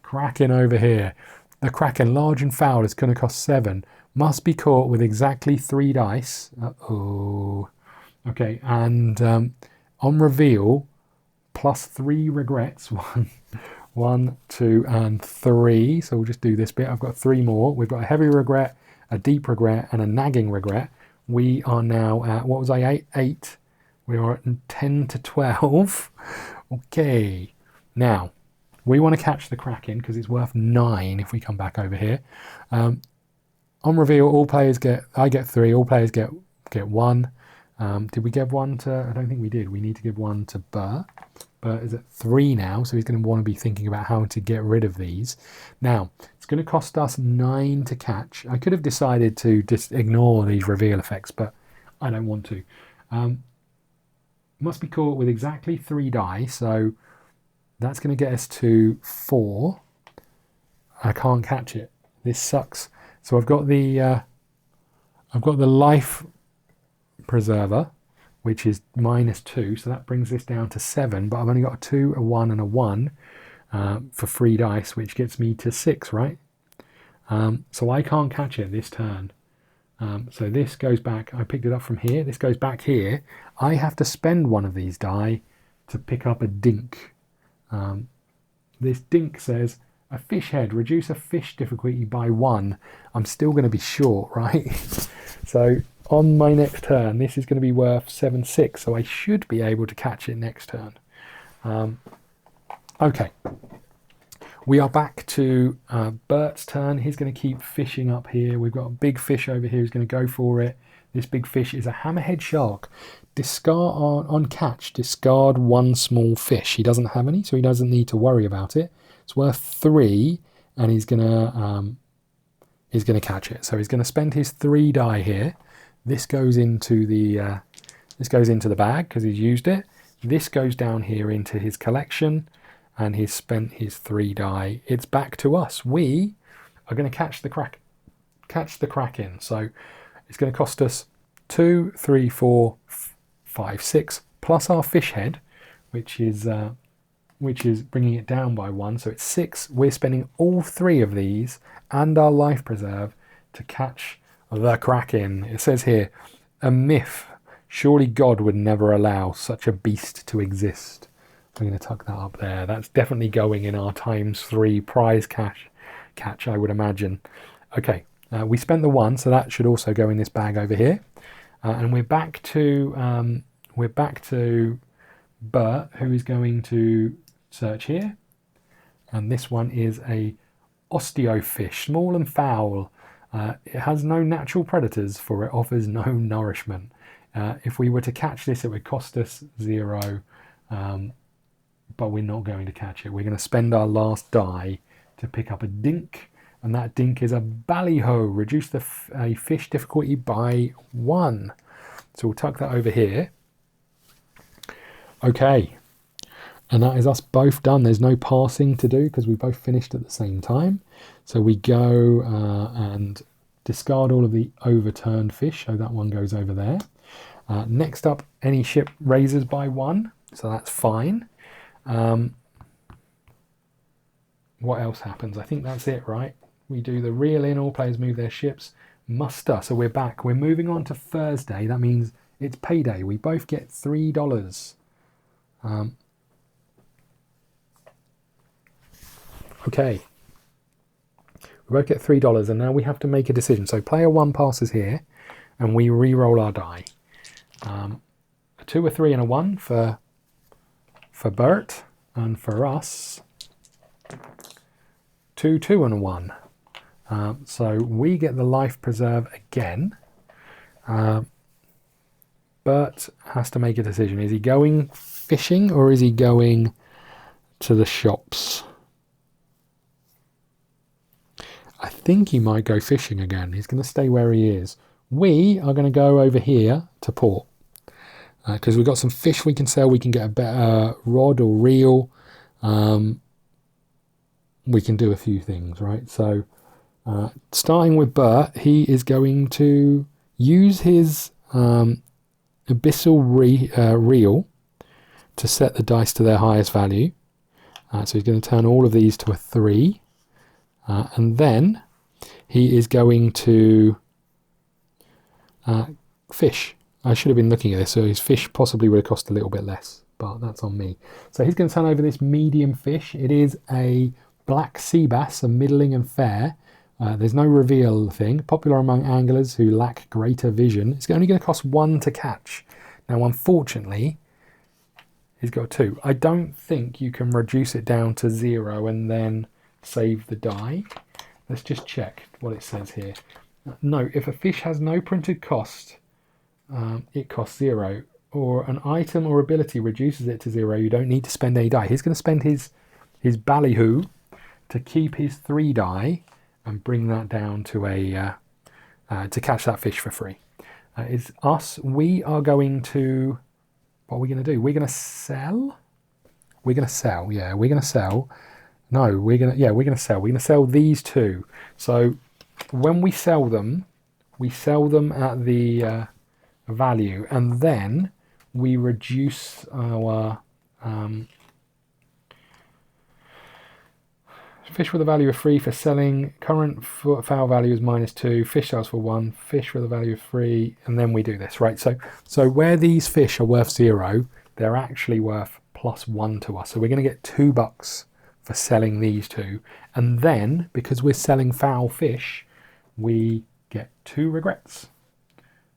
Kraken over here. The Kraken, large and foul, is going to cost 7. Must be caught with exactly 3 dice. Uh-oh. Okay, and on reveal, plus 3 regrets. 1, 2, and 3. So we'll just do this bit. I've got 3 more. We've got a heavy regret, a deep regret, and a nagging regret. We are now at, what was I, 8? We are at 10 to 12. Okay. Now, we want to catch the Kraken because it's worth 9 if we come back over here. On reveal, all players get, I get 3, all players get 1. Did we give 1 to, I don't think we did. We need to give 1 to Bert. Bert is at 3 now, so he's going to want to be thinking about how to get rid of these. Now, it's going to cost us 9 to catch. I could have decided to just ignore these reveal effects, but I don't want to. Must be caught with exactly 3 die, so that's going to get us to 4. I can't catch it. This sucks. So I've got the life preserver, which is -2, so that brings this down to 7, but I've only got a 2, a 1, and a 1 for 3 dice, which gets me to 6, right? So I can't catch it this turn. So this goes back, I picked it up from here, this goes back here. I have to spend 1 of these die to pick up a dink. This dink says, a fish head, reduce a fish difficulty by 1. I'm still going to be short, right? So on my next turn, this is going to be worth 7, 6, so I should be able to catch it next turn. Okay. We are back to Bert's turn. He's going to keep fishing up here. We've got a big fish over here who's going to go for it. This big fish is a hammerhead shark. Discard on catch, discard 1 small fish. He doesn't have any, so he doesn't need to worry about it. It's worth 3, and he's gonna catch it. So he's gonna spend his 3 die here. This goes into the bag because he's used it. This goes down here into his collection, and he's spent his 3 die. It's back to us. We are going to catch the Kraken. So it's going to cost us 2, 3, 4, 5, 6 plus our fish head, which is bringing it down by 1. So it's 6. We're spending all 3 of these and our life preserve to catch the Kraken. It says here, a myth. Surely God would never allow such a beast to exist. I'm going to tuck that up there. That's definitely going in our ×3 prize catch, I would imagine. Okay, we spent the 1, so that should also go in this bag over here. And we're back to Bert, who is going to search here. And this one is a osteofish, small and foul. It has no natural predators, for it offers no nourishment. If we were to catch this, it would cost us 0, but we're not going to catch it. We're going to spend our last die to pick up a dink, and that dink is a ballyho. Reduce a fish difficulty by 1. So we'll tuck that over here. Okay, and that is us both done. There's no passing to do because we both finished at the same time. So we go and discard all of the overturned fish, so that one goes over there. Next up, any ship raises by 1, so that's fine. What else happens? I think that's it, right? We do the reel in, all players move their ships, muster. So we're back. We're moving on to Thursday. That means it's payday. We both get $3. Okay. We both get $3, and now we have to make a decision. So player 1 passes here, and we re-roll our die. A 2, a 3, and a 1 for Bert, and for us, 2, 2, and a 1. So we get the life preserve again. Bert has to make a decision. Is he going fishing or is he going to the shops? I think he might go fishing again. He's going to stay where he is. We are going to go over here to port because we've got some fish we can sell. We can get a better rod or reel. We can do a few things, right? So starting with Bert, he is going to use his abyssal reel to set the dice to their highest value. So he's going to turn all of these to a 3. And then he is going to fish. I should have been looking at this, so his fish possibly would have cost a little bit less, but that's on me. So he's going to turn over this medium fish. It is a black sea bass, a middling and fair. There's no reveal thing. Popular among anglers who lack greater vision. It's only going to cost 1 to catch. Now, unfortunately, he's got 2. I don't think you can reduce it down to 0 and then save the die. Let's just check what it says here. No, if a fish has no printed cost, it costs 0. Or an item or ability reduces it to 0, you don't need to spend any die. He's going to spend his ballyhoo to keep his 3 die and bring that down to to catch that fish for free. It's us. We are going to... What are we going to do? We're going to sell? We're going to sell, yeah. We're going to sell. No, we're going to sell. We're going to sell these 2. So when we sell them at the value, and then we reduce our fish with a value of 3 for selling. Current foul value is -2. Fish sells for 1. Fish with a value of 3, and then we do this, right? So where these fish are worth 0, they're actually worth +1 to us. So we're going to get $2 for selling these 2, and then because we're selling foul fish, we get 2 regrets.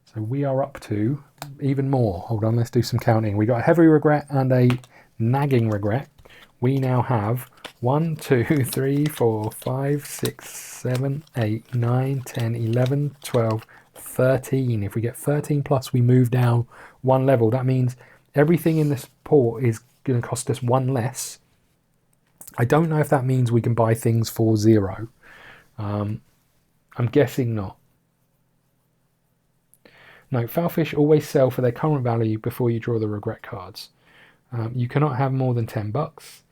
So we are up to even more. Hold on, let's do some counting. We got a heavy regret and a nagging regret. We now have 1, 2, 3, 4, 5, 6, 7, 8, 9, 10, 11, 12, 13. If we get 13 plus, we move down 1 level. That means everything in this port is going to cost us 1 less. I don't know if that means we can buy things for 0. I'm guessing not. No, foul fish always sell for their current value before you draw the regret cards. You cannot have more than $10.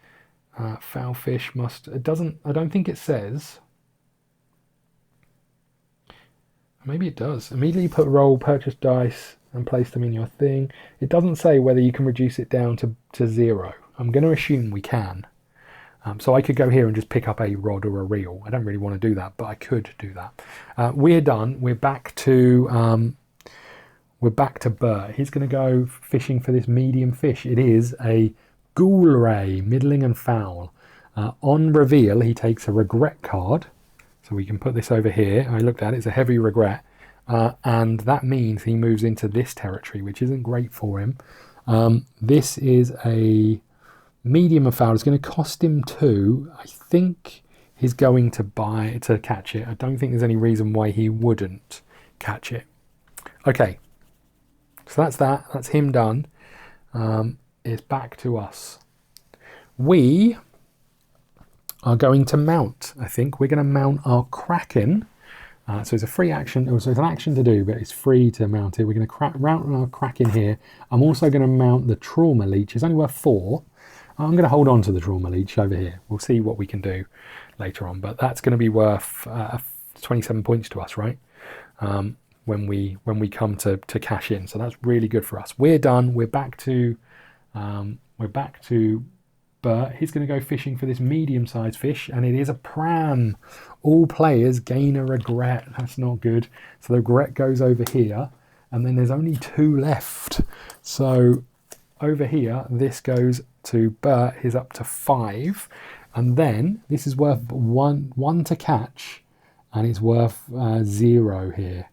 Foul fish must... I don't think it says. Maybe it does. Immediately roll purchase dice and place them in your thing. It doesn't say whether you can reduce it down to 0. I'm going to assume we can. So I could go here and just pick up a rod or a reel. I don't really want to do that, but I could do that. We're done. We're back to we're back to Bert. He's going to go fishing for this medium fish. It is a ghoul ray, middling and foul. On reveal, he takes a regret card. So we can put this over here. I looked at it, it's a heavy regret. And that means he moves into this territory, which isn't great for him. This is a medium and foul. It's going to cost him 2. I think he's going to catch it. I don't think there's any reason why he wouldn't catch it. Okay, so that's that. That's him done. It's back to us. We are going to mount. I think we're going to mount our Kraken. So it's a free action. So it's an action to do, but it's free to mount it. We're going to mount our Kraken here. I'm also going to mount the Trauma Leech. It's only worth 4. I'm going to hold on to the Trauma Leech over here. We'll see what we can do later on, but that's going to be worth 27 points to us, right? When we come to cash in. So that's really good for us. We're done. We're back to Bert. He's going to go fishing for this medium-sized fish, and it is a pram. All players gain a regret. That's not good. So the regret goes over here, and then there's only 2 left. So over here, this goes to Bert. He's up to 5, and then this is worth one to catch, and it's worth 0 here.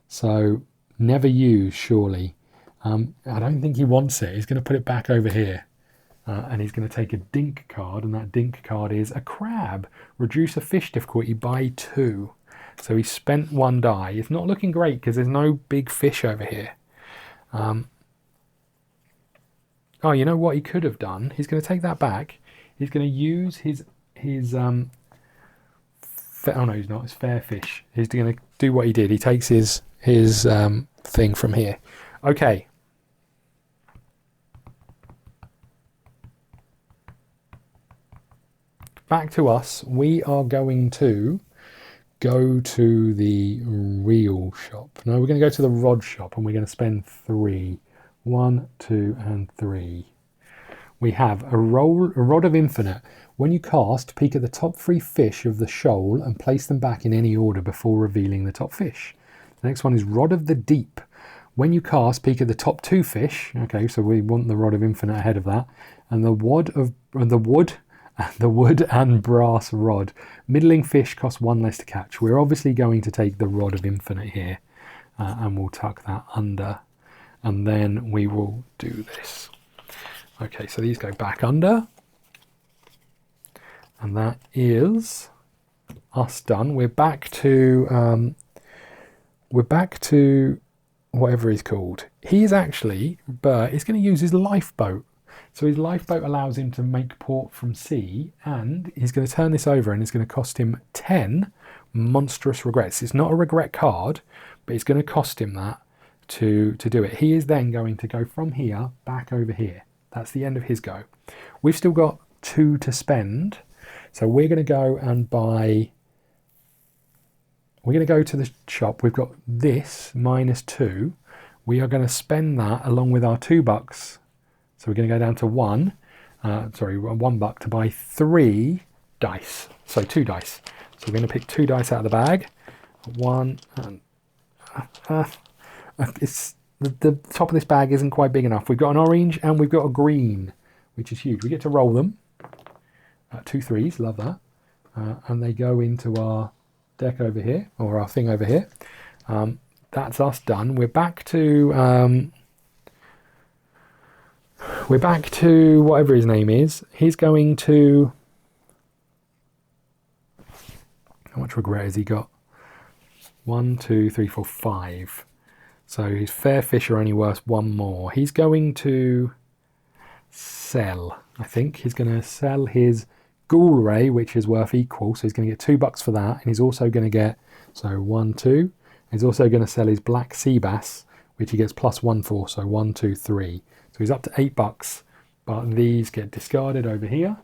So never use, surely. I don't think he wants it. He's going to put it back over here. And he's going to take a dink card, and that dink card is a crab. Reduce a fish difficulty by 2. So he spent 1 die. It's not looking great because there's no big fish over here. Oh, you know what he could have done? He's going to take that back. He's going to use his oh no, he's not. It's fair fish. He's going to do what he did. He takes his thing from here. Okay. Back to us. We are going to go to the reel shop. No, we're going to go to the rod shop, and we're going to spend 3. 1, 2, and 3. We have a rod of infinite. When you cast, peek at the top 3 fish of the shoal and place them back in any order before revealing the top fish. The next one is rod of the deep. When you cast, peek at the top 2 fish. Okay, so we want the rod of infinite ahead of that. And the wood and brass rod. Middling fish costs 1 less to catch. We're obviously going to take the rod of infinite here, and we'll tuck that under, and then we will do this. Okay, so these go back under, and that is us done. We're back to whatever he's called. He is actually, Bert is going to use his lifeboat. So his lifeboat allows him to make port from sea, and he's going to turn this over, and it's going to cost him 10 monstrous regrets. It's not a regret card, but it's going to cost him that to do it. He is then going to go from here back over here. That's the end of his go. We've still got 2 to spend, so we're going to go and buy. We're going to go to the shop. We've got this -2. We are going to spend that along with our $2. So we're going to go down to 1 $1 to buy 3 dice. So 2 dice. So we're going to pick 2 dice out of the bag. 1 and it's the top of this bag isn't quite big enough. We've got an orange and we've got a green, which is huge. We get to roll them. 2 3s, love that. And they go into our deck over here, or our thing over here. That's us done. We're back to whatever his name is. He's going to. How much regret has he got? 1 2 3 4 5. So his fair fish are only worth 1 more. He's going to sell. I think he's going to sell his Ghoul Ray, which is worth equal. So he's going to get $2 for that, and he's also going to get 1 2. He's also going to sell his Black Sea Bass, which he gets +1 for. So 1 2 3. So he's up to $8, but these get discarded over here.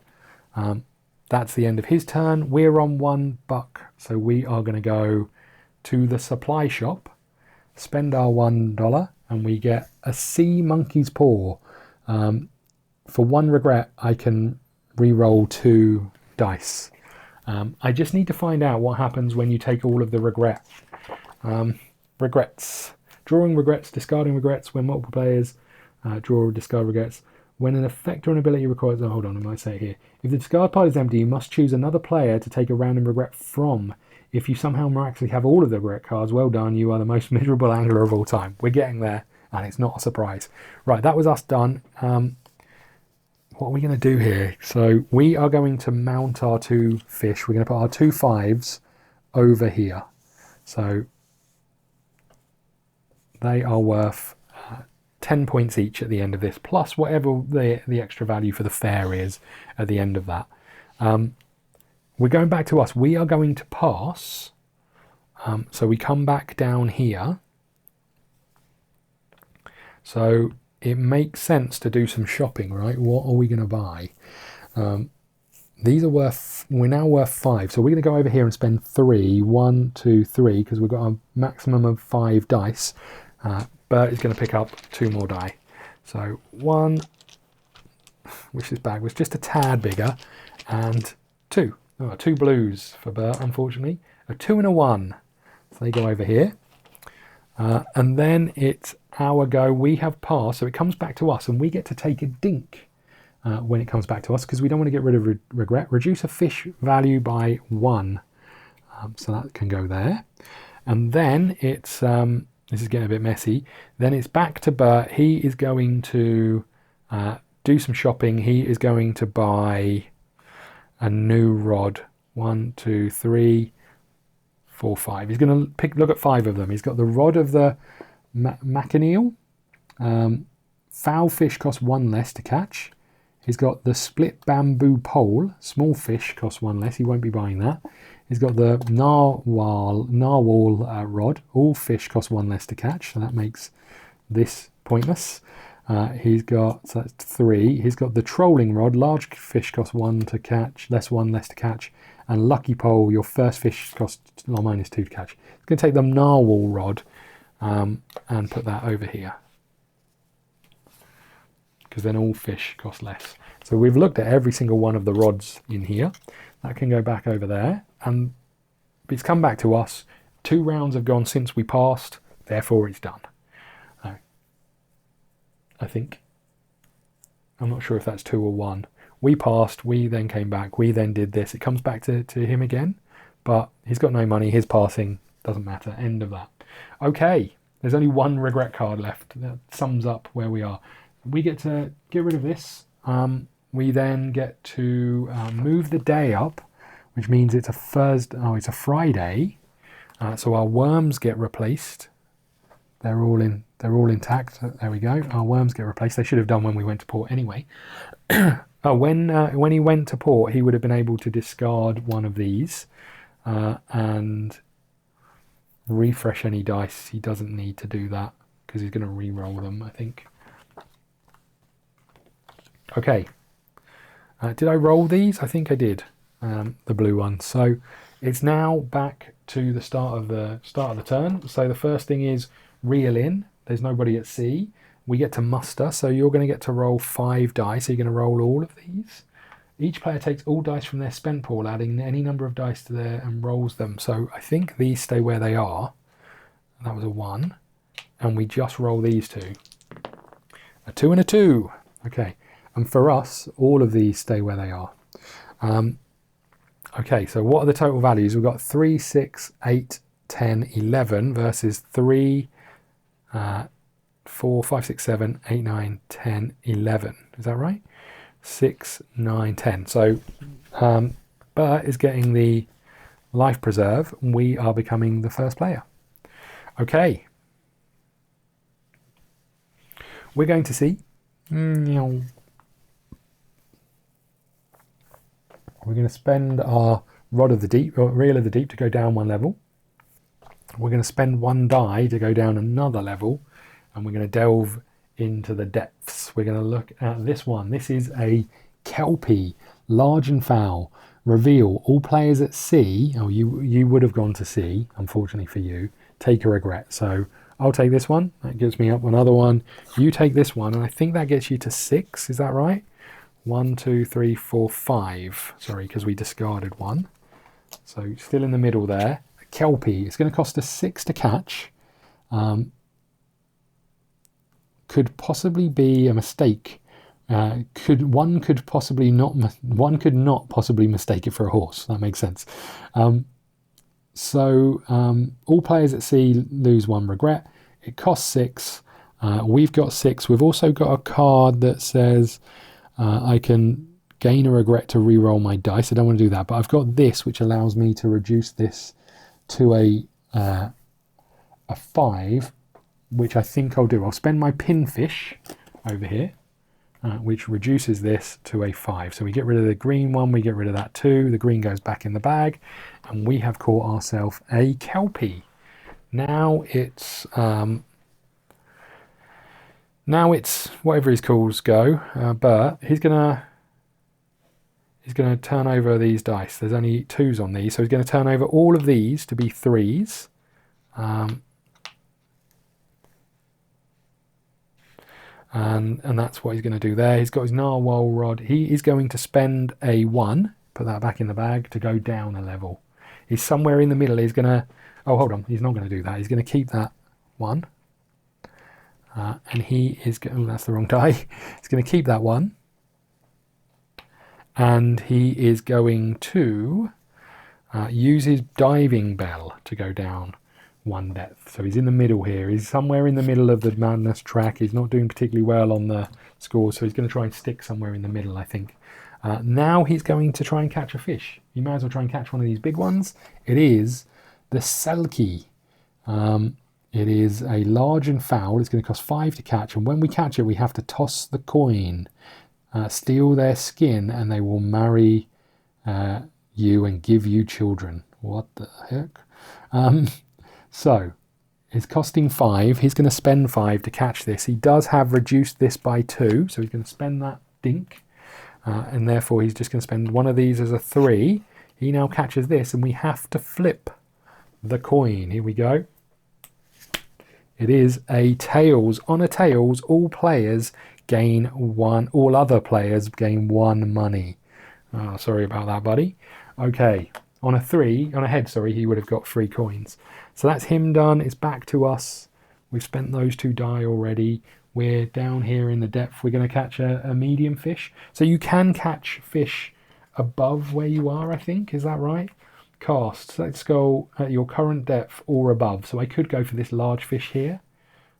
That's the end of his turn. We're on $1, so we are going to go to the supply shop, spend our $1, and we get a sea monkey's paw. For 1 regret, I can re-roll 2 dice. I just need to find out what happens when you take all of the regrets. Drawing regrets, discarding regrets when multiple players draw or discard regrets. When an effect or an ability requires... Oh, hold on, I might say it here. If the discard pile is empty, you must choose another player to take a random regret from. If you somehow miraculously have all of the regret cards, well done, you are the most miserable angler of all time. We're getting there, and it's not a surprise. Right, that was us done. What are we going to do here? So we are going to mount our 2 fish. We're going to put our 2 5s over here. So they are worth 10 points each at the end of this, plus whatever the extra value for the fair is at the end of that. We're going back to us. We are going to pass. So we come back down here. So it makes sense to do some shopping, right? What are we going to buy? These are worth, we're now worth 5. So we're going to go over here and spend 3. 1, 2, 3, because we've got a maximum of 5 dice. Bert is going to pick up 2 more die. So 1, which this bag was just a tad bigger, and 2. Oh, 2 blues for Bert, unfortunately. A 2 and a 1. So they go over here. And then it's our go. We have passed, so it comes back to us, and we get to take a dink when it comes back to us, because we don't want to get rid of regret. Reduce a fish value by 1. So that can go there. And then it's, this is getting a bit messy, then it's back to Bert. He is going to do some shopping. He is going to buy a new rod. 1, 2, 3, 4, 5. He's going to look at 5 of them. He's got the rod of the mackerel. Foul fish costs 1 less to catch. He's got the split bamboo pole. Small fish costs 1 less. He won't be buying that. He's got the narwhal rod. All fish cost 1 less to catch. So that makes this pointless. He's got, so that's 3. He's got the trolling rod. Large fish cost 1 to catch, 1 less to catch. And lucky pole, your first fish costs -2 to catch. He's going to take the narwhal rod and put that over here, because then all fish cost less. So we've looked at every single one of the rods in here. That can go back over there, and it's come back to us. 2 rounds have gone since we passed, therefore it's done. I think, I'm not sure if that's 2 or 1. We passed, we then came back, we then did this. It comes back to him again, but he's got no money. His passing doesn't matter. End of that. Okay, there's only 1 regret card left. That sums up where we are. We get to get rid of this. We then get to move the day up, which means it's a Thursday. Oh, it's a Friday. So our worms get replaced. They're all intact. There we go. Our worms get replaced. They should have done when we went to port anyway. When he went to port, he would have been able to discard one of these and refresh any dice. He doesn't need to do that because he's going to re-roll them, I think. Okay. Did I roll these? I think I did. The blue one. So it's now back to the start of the turn. So the first thing is reel in. There's nobody at sea. We get to muster. So you're going to get to roll 5 dice. So you're going to roll all of these. Each player takes all dice from their spent pool, adding any number of dice to there and rolls them. So I think these stay where they are. That was a 1. And we just roll these 2. A 2 and a 2. Okay. And for us, all of these stay where they are. Okay, so what are the total values? We've got 3, 6, 8, 10, 11 versus 3, 4, 5, 6, 7, 8, 9, 10, 11. Is that right? 6, 9, 10. So Bert is getting the life preserve. We are becoming the first player. Okay. We're going to see. We're going to spend our rod of the deep, or reel of the deep, to go down 1 level. We're going to spend 1 die to go down another level, and we're going to delve into the depths. We're going to look at this one. This is a Kelpie, large and foul. Reveal: all players at sea. Oh, you would have gone to sea, unfortunately for you. Take a regret. So I'll take this one. That gives me up another one. You take this one, and I think that gets you to 6. Is that right? 1, 2, 3, 4, 5. Sorry, because we discarded 1. So still in the middle there. A Kelpie. It's going to cost us 6 to catch. could possibly be a mistake. One could not possibly mistake it for a horse. That makes sense. So all players at sea lose 1 regret. It costs 6. We've got 6. We've also got a card that says I can gain a regret to re-roll my dice. I don't want to do that, but I've got this, which allows me to reduce this to a 5, which I think I'll do. I'll spend my pinfish over here, which reduces this to a 5. So we get rid of the green one, we get rid of that 2, the green goes back in the bag, and we have caught ourselves a Kelpie. Now it's whatever his calls go, Bert. He's gonna turn over these dice. There's only 2s on these, so he's going to turn over all of these to be 3s. And that's what he's going to do there. He's got his narwhal rod. He is going to spend a 1, put that back in the bag, to go down a level. He's somewhere in the middle. He's going to... Oh, hold on. He's not going to do that. He's going to keep that 1. And he is... Oh, that's the wrong die. He's going to keep that 1. And he is going to use his diving bell to go down 1 depth. So he's in the middle here. He's somewhere in the middle of the madness track. He's not doing particularly well on the score, so he's going to try and stick somewhere in the middle, I think. Now he's going to try and catch a fish. You might as well try and catch one of these big ones. It is the selkie. It is a large and foul. It's going to cost 5 to catch, and when we catch it, we have to toss the coin, steal their skin, and they will marry you and give you children. What the heck? So it's costing 5. He's going to spend 5 to catch this. He does have reduced this by 2, so he's going to spend that dink, and therefore he's just going to spend 1 of these as a 3. He now catches this, and we have to flip the coin. Here we go. It is a tails. On a tails, all players gain 1. All other players gain 1 money. Oh, sorry about that, buddy. Okay. On a head, he would have got 3 coins. So that's him done. It's back to us. We've spent those 2 die already. We're down here in the depth. We're going to catch a medium fish. So you can catch fish above where you are, I think. Is that right? Cast. So let's go at your current depth or above. So I could go for this large fish here.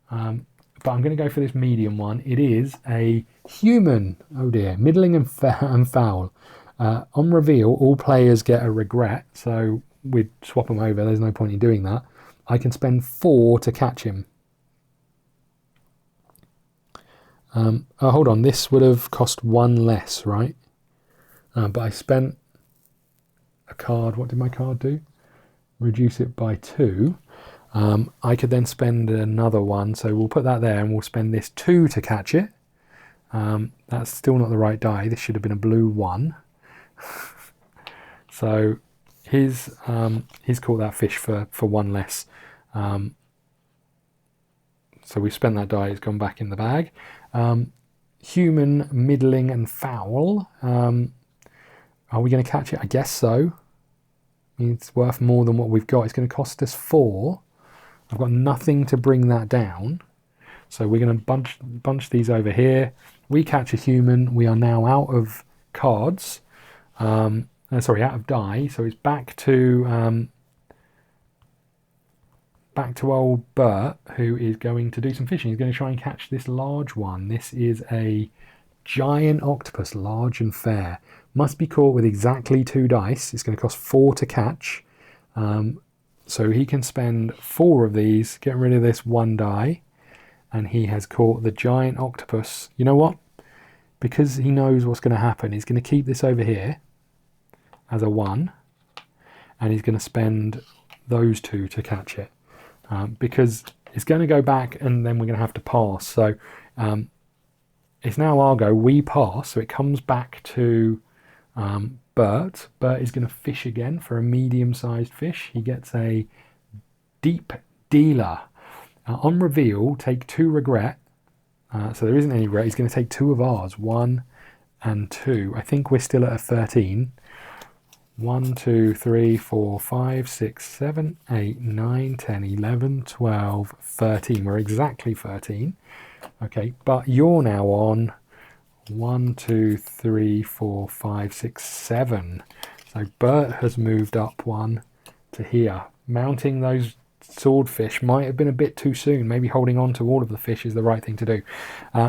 But I'm going to go for this medium one. It is a human. Oh dear. Middling and foul. On reveal, all players get a regret, so we'd swap them over. There's no point in doing that. I can spend 4 to catch him. Oh, hold on. This would have cost 1 less, right? But I spent a card. What did my card do? Reduce it by 2. I could then spend another 1, so we'll put that there, and we'll spend this 2 to catch it. That's still not the right die. This should have been a blue 1. So he's caught that fish for 1 less. So we've spent that die. It's gone back in the bag. Human, middling, and foul. Are we going to catch it? I guess so. I mean, it's worth more than what we've got. It's going to cost us 4. I've got nothing to bring that down. So we're going to bunch these over here. We catch a human. We are now out of cards. Out of die. So it's back to old Bert, who is going to do some fishing. He's going to try and catch this large one. This is a giant octopus, large and fair. Must be caught with exactly 2 dice. It's going to cost 4 to catch. So he can spend 4 of these, get rid of this 1 die, and he has caught the giant octopus. You know what? Because he knows what's going to happen, he's going to keep this over here as a 1, and he's going to spend those 2 to catch it. Because it's going to go back, and then we're going to have to pass. So it's now our go. We pass, so it comes back to Bert. Bert is going to fish again for a medium-sized fish. He gets a deep dealer. On reveal, take 2 regret. So there isn't any regret. He's going to take 2 of ours, 1 and 2. I think we're still at a 13. 1, 2, 3, 4, 5, 6, 7, 8, 9, 10, 11, 12, 13. We're exactly 13. Okay, but you're now on 1, 2, 3, 4, 5, 6, 7. So Bert has moved up one to here. Mounting those swordfish might have been a bit too soon. Maybe holding on to all of the fish is the right thing to do.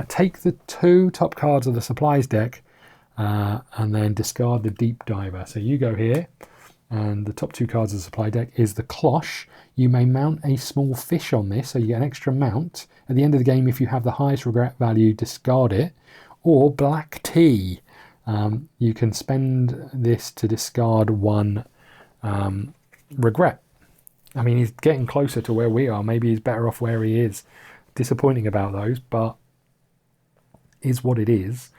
Take the 2 top cards of the supplies deck and then discard the deep diver. So you go here, and the top 2 cards of the supply deck is the cloche. You may mount a small fish on this, so you get an extra mount. At the end of the game, if you have the highest regret value, discard it. Or black tea. You can spend this to discard 1 regret. I mean, he's getting closer to where we are. Maybe he's better off where he is. Disappointing about those, but is what it is.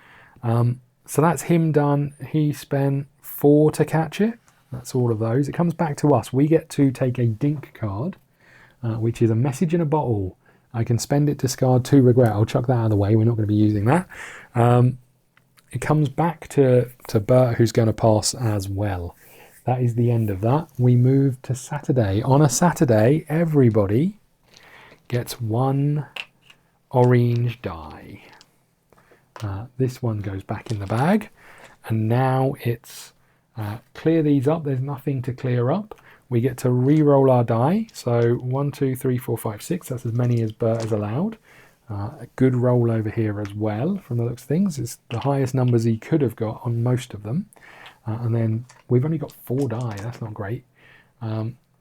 So that's him done. He spent 4 to catch it. That's all of those. It comes back to us. We get to take a dink card, which is a message in a bottle. I can spend it, discard 2 regret. I'll chuck that out of the way. We're not going to be using that. It comes back to Bert, who's going to pass as well. That is the end of that. We move to Saturday. On a Saturday, everybody gets 1 orange die. This one goes back in the bag. And now it's clear these up. There's nothing to clear up. We get to re-roll our die. So 1, 2, 3, 4, 5, 6. That's as many as Bert has allowed. A good roll over here as well, from the looks of things. It's the highest numbers he could have got on most of them. And then we've only got 4 die. That's not great.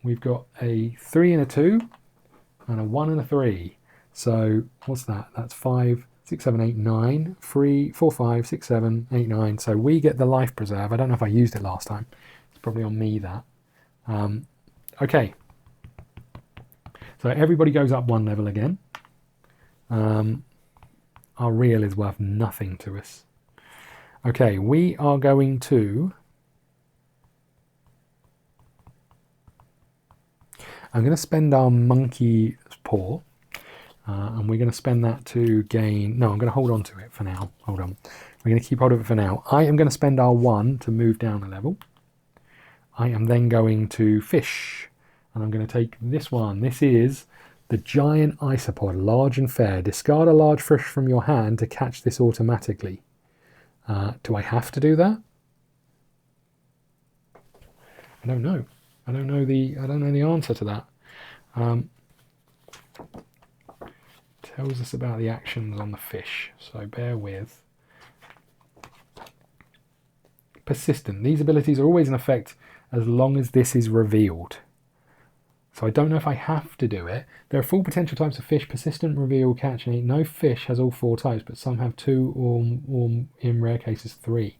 We've got a 3 and a 2, and a 1 and a 3. So what's that? That's 5, 6, 7, 8, 9. 3, 4, 5, 6, 7, 8, 9. So we get the life preserve. I don't know if I used it last time. It's probably on me, that. Okay. So everybody goes up 1 level again. Our reel is worth nothing to us. Okay, we are going to... I'm going to spend our monkey paw, and we're going to spend that to gain... No, I'm going to hold on to it for now. Hold on. We're going to keep hold of it for now. I am going to spend our 1 to move down a level. I am then going to fish, and I'm going to take this one. This is the giant isopod, large and fair. Discard a large fish from your hand to catch this automatically. Do I have to do that? I don't know. I don't know the answer to that. Tells us about the actions on the fish, so bear with. Persistent. These abilities are always in effect as long as this is revealed. So I don't know if I have to do it. There are 4 potential types of fish: persistent, reveal, catch, and eat. No fish has all 4 types, but some have 2 or in rare cases 3.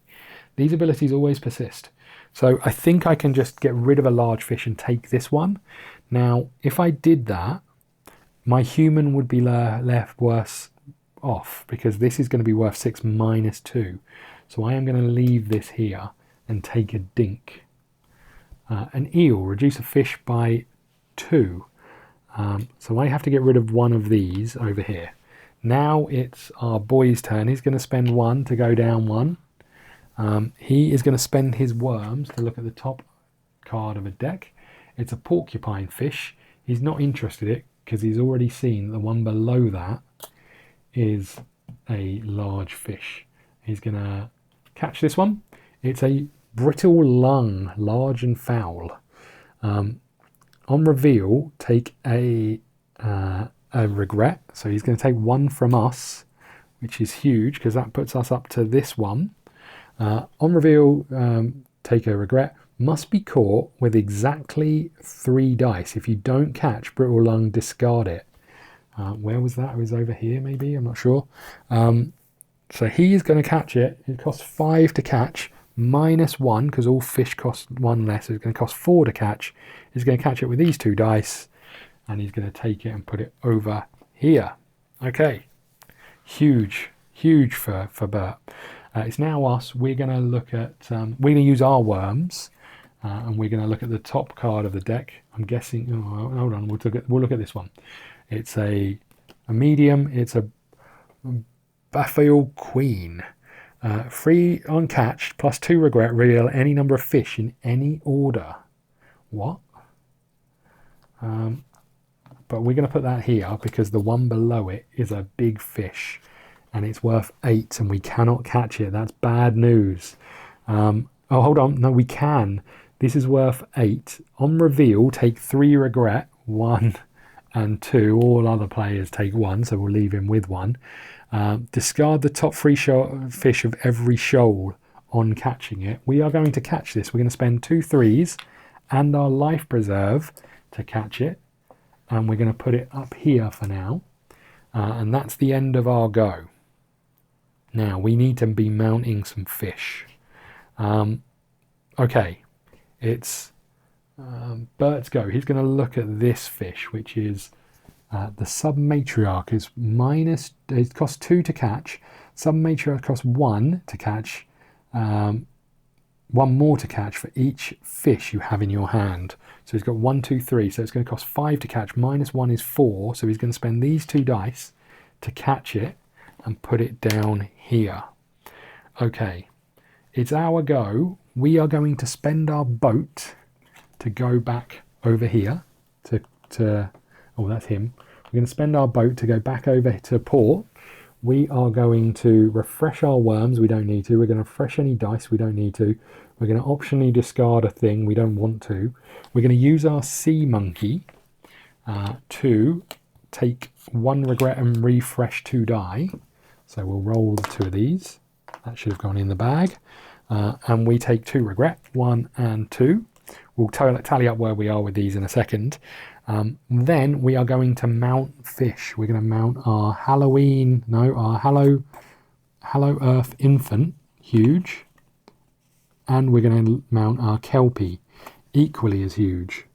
These abilities always persist. So I think I can just get rid of a large fish and take this one. Now, if I did that, my human would be left worse off, because this is going to be worth 6 minus 2. So I am going to leave this here and take a dink. An eel, reduce a fish by 2. So I have to get rid of one of these over here. Now it's our boy's turn. He's going to spend 1 to go down 1. He is going to spend his worms to look at the top card of a deck. It's a porcupine fish. He's not interested in it because he's already seen the one below that is a large fish. He's going to catch this one. It's a brittle lung, large and foul. On reveal, take a regret. So he's going to take 1 from us, which is huge because that puts us up to this one. On reveal, take a regret. Must be caught with exactly 3 dice. If you don't catch brittle lung, discard it. Where was that? It was over here, maybe. I'm not sure. So he is going to catch it. It costs 5 to catch, minus 1 because all fish cost 1 less. So it's going to cost 4 to catch. He's going to catch it with these 2 dice, and he's going to take it and put it over here. Okay, huge for Bert. It's now us. We're going to look at, we're going to use our worms, and we're going to look at the top card of the deck. I'm guessing, oh, hold on, we'll look at this one. It's a medium. It's a Baffial Queen. Free on catch, plus 2 regret, reveal any number of fish in any order. What? but we're going to put that here because the one below it is a big fish and it's worth 8 and we cannot catch it. That's bad news. Oh, hold on. No, we can. This is worth 8. On reveal, take 3 regret, 1 and 2. All other players take 1, so we'll leave him with 1. Discard the top 3 fish of every shoal on catching it. We are going to catch this. We're going to spend 2 3s and our life preserve to catch it. And we're going to put it up here for now. And that's the end of our go. Now, we need to be mounting some fish. Okay, it's Bert's go. He's going to look at this fish, which is the submatriarch. Is minus. It costs 2 to catch. Submatriarch costs 1 to catch. 1 more to catch for each fish you have in your hand. So he's got 1, 2, 3. So it's going to cost 5 to catch. Minus 1 is 4. So he's going to spend these 2 dice to catch it and put it down here. Okay, it's our go. We are going to spend our boat to go back over here to oh, that's him. We're going to spend our boat to go back over to port. We are going to refresh our worms. We don't need to. We're going to refresh any dice. We don't need to. We're going to optionally discard a thing. We don't want to. We're going to use our sea monkey to take 1 regret and refresh 2 die. So we'll roll the 2 of these. That should have gone in the bag. And we take 2 regret, 1 and 2. We'll tally up where we are with these in a second. Then we are going to mount fish. We're going to mount our our Hallow Earth Infant, huge. And we're going to mount our Kelpie, equally as huge.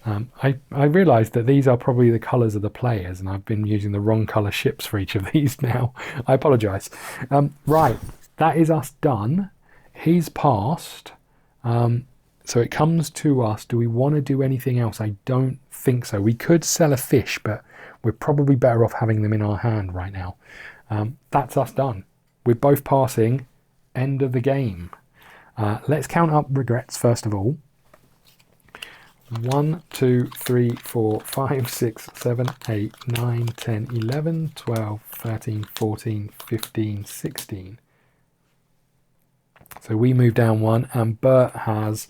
I realised that these are probably the colours of the players, and I've been using the wrong colour ships for each of these now. I apologise. Right, that is us done. He's passed. So it comes to us. Do we want to do anything else? I don't think so. We could sell a fish, but we're probably better off having them in our hand right now. That's us done. We're both passing. End of the game. Let's count up regrets first of all. 1, 2, 3, 4, 5, 6, 7, 8, 9, 10, 11, 12, 13, 14, 15, 16. So we move down 1 and Bert has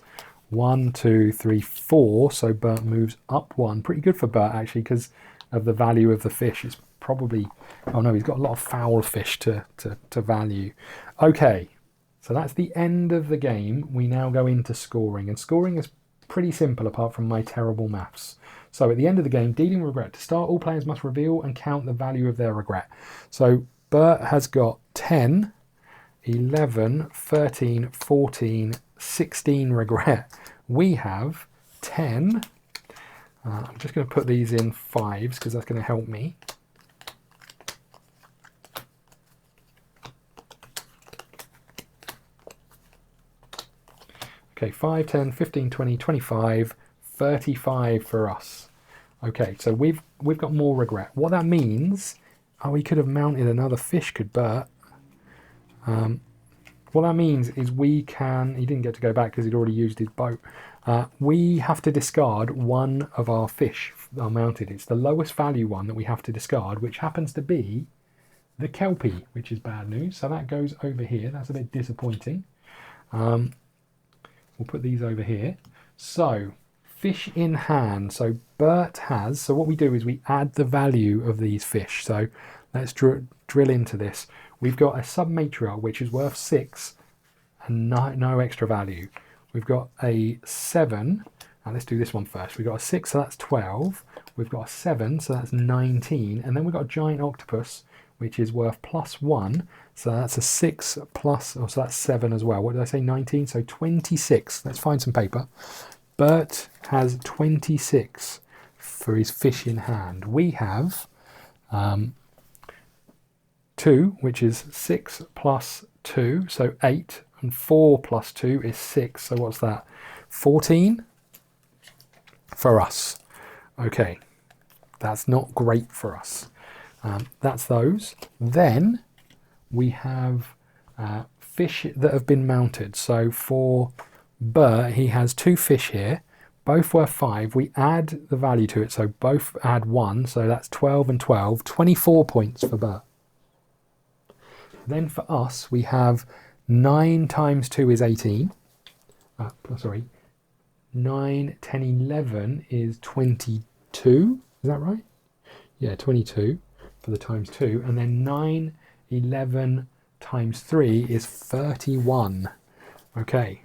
1, 2, 3, 4. So Bert moves up 1. Pretty good for Bert actually because of the value of the fish. It's probably, oh no, he's got a lot of foul fish to value. Okay, so that's the end of the game. We now go into scoring, and scoring is pretty simple apart from my terrible maths. So at the end of the game, dealing with regret. To start, all players must reveal and count the value of their regret. So Bert has got 10, 11, 13, 14, 16 regret. We have 10. I'm just going to put these in 5s because that's going to help me. Okay, 5, 10, 15, 20, 25, 35 for us. Okay, so we've got more regret. What that means, oh, he could have mounted another fish, could Bert. What that means is we can, he didn't get to go back because he'd already used his boat. We have to discard 1 of our fish that are mounted. It's the lowest value one that we have to discard, which happens to be the Kelpie, which is bad news. So that goes over here. That's a bit disappointing. We'll put these over here. So fish in hand. So Bert has, so what we do is we add the value of these fish. So let's drill into this. We've got a submatriarch, which is worth 6 and no extra value. We've got a 7, and let's do this one first. We've got a 6, so that's 12. We've got a 7, so that's 19. And then we've got a giant octopus, which is worth +1. So that's a 6 plus, oh, so that's 7 as well. What did I say, 19? So 26. Let's find some paper. Bert has 26 for his fish in hand. We have 2, which is 6 plus 2, so 8. And 4 plus 2 is 6. So what's that? 14 for us. Okay, that's not great for us. That's those. Then we have fish that have been mounted. So for Bert, he has 2 fish here. Both worth 5. We add the value to it, so both add 1, so that's 12 and 12. 24 points for Bert. Then for us, we have 9 times 2 is 18. 9, 10, 11 is 22. Is that right? Yeah, 22 for the times 2. And then 9, 11 times 3 is 31. Okay.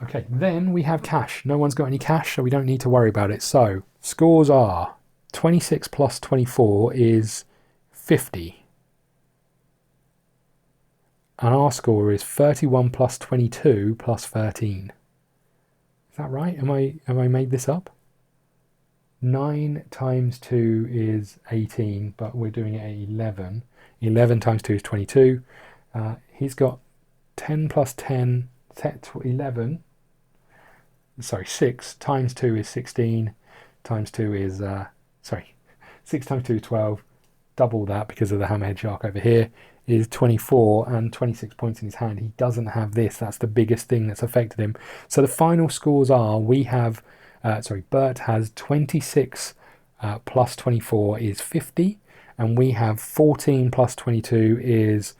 Okay, then we have cash. No one's got any cash, so we don't need to worry about it. So, scores are 26 plus 24 is 50. And our score is 31 plus 22 plus 13. Is that right? Have I made this up? 9 times 2 is 18, but we're doing it at 11. 11 times 2 is 22. He's got 10 plus 10, 11. Sorry, 6 times 2 is 16. Times 2 is, 6 times 2 is 12. Double that because of the hammerhead shark over here is 24 and 26 points in his hand. He doesn't have this. That's the biggest thing that's affected him. So the final scores are, we have, Bert has 26 plus 24 is 50, and we have 14 plus 22 is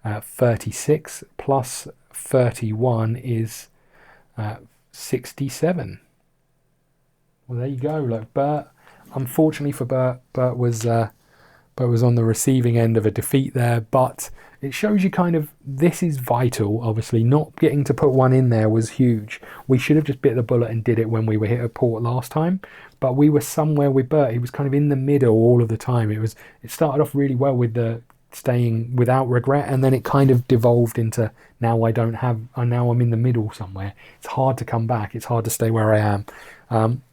36, plus 31 is 67. Well, there you go. Look, Bert, unfortunately for Bert, Bert was on the receiving end of a defeat there, but it shows you kind of, this is vital. Obviously, not getting to put one in there was huge. We should have just bit the bullet and did it when we were hit at port last time, but we were somewhere with Bert. He was kind of in the middle all of the time. It started off really well with the staying without regret, and then it kind of devolved into, now I'm in the middle somewhere. It's hard to come back. It's hard to stay where I am.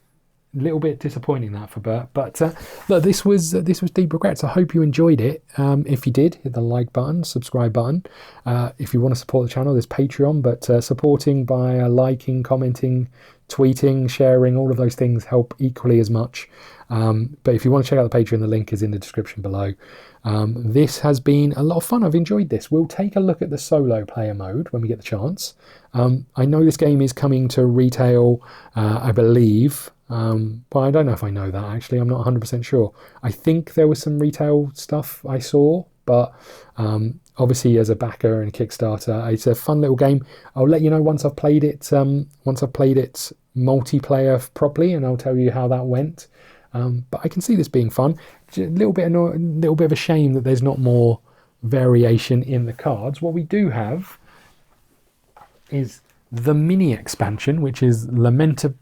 Little bit disappointing that for Bert, but look, this was Deep Regrets. I hope you enjoyed it. If you did, hit the like button, subscribe button. If you want to support the channel, there's Patreon, but supporting by liking, commenting, tweeting, sharing, all of those things help equally as much. But if you want to check out the Patreon, the link is in the description below. This has been a lot of fun. I've enjoyed this. We'll take a look at the solo player mode when we get the chance. I know this game is coming to retail, I believe. But I don't know if I know that, actually. I'm not 100% sure. I think there was some retail stuff I saw, but obviously as a backer and Kickstarter, it's a fun little game. I'll let you know once I've played it multiplayer properly, and I'll tell you how that went. But I can see this being fun. A little bit of a shame that there's not more variation in the cards. What we do have is the mini expansion, which is Lamentable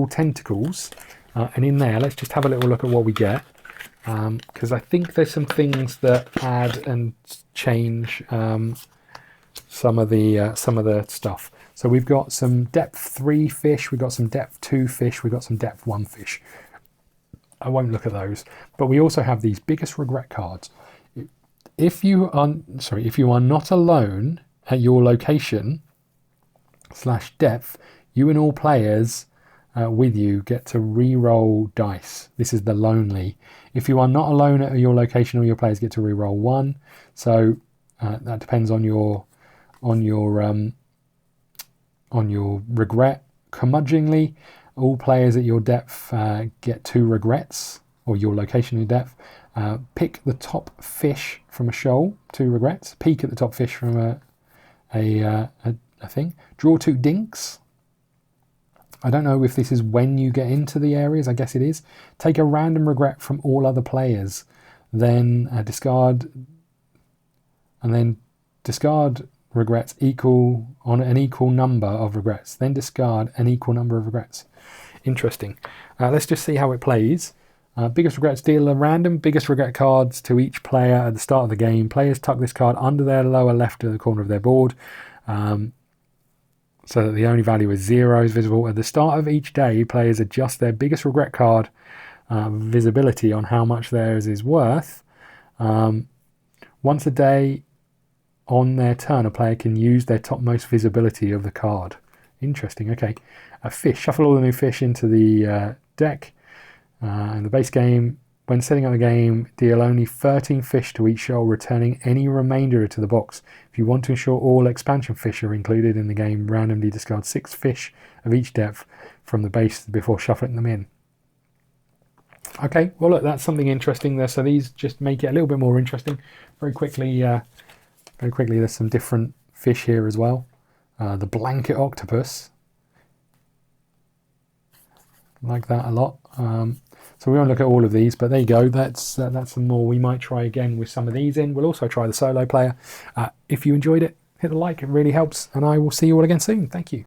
Tentacles, and in there, let's just have a little look at what we get, because I think there's some things that add and change some of the stuff. So we've got some depth 3 fish, we've got some depth 2 fish, we've got some depth 1 fish. I won't look at those, but we also have these biggest regret cards. If you are not alone at your location /depth, you and all players with you get to re-roll dice. This is the lonely. If you are not alone at your location, all your players get to re-roll 1. So that depends on your regret. Curmudgeonly, all players at your depth get 2 regrets, or your location and depth. Pick the top fish from a shoal, 2 regrets. Peek at the top fish from a thing. Draw 2 dinks. I don't know if this is when you get into the areas. I guess it is. Take a random regret from all other players. Then discard regrets on an equal number of regrets. Then discard an equal number of regrets. Interesting. Let's just see how it plays. Biggest regrets, deal a random biggest regret cards to each player at the start of the game. Players tuck this card under their lower left of the corner of their board, so that the only value is 0 is visible. At the start of each day, players adjust their biggest regret card visibility on how much theirs is worth. Once a day on their turn, a player can use their topmost visibility of the card. Interesting. Okay. A fish. Shuffle all the new fish into the deck. In the base game, When setting up the game, deal only 13 fish to each shoal, returning any remainder to the box. If you want to ensure all expansion fish are included in the game, randomly discard 6 fish of each depth from the base before shuffling them in. Okay, well look, that's something interesting there. So these just make it a little bit more interesting. Very quickly, there's some different fish here as well. The blanket octopus, like that a lot. So we won't look at all of these, but there you go. That's some more. We might try again with some of these in. We'll also try the solo player. If you enjoyed it, hit the like. It really helps. And I will see you all again soon. Thank you.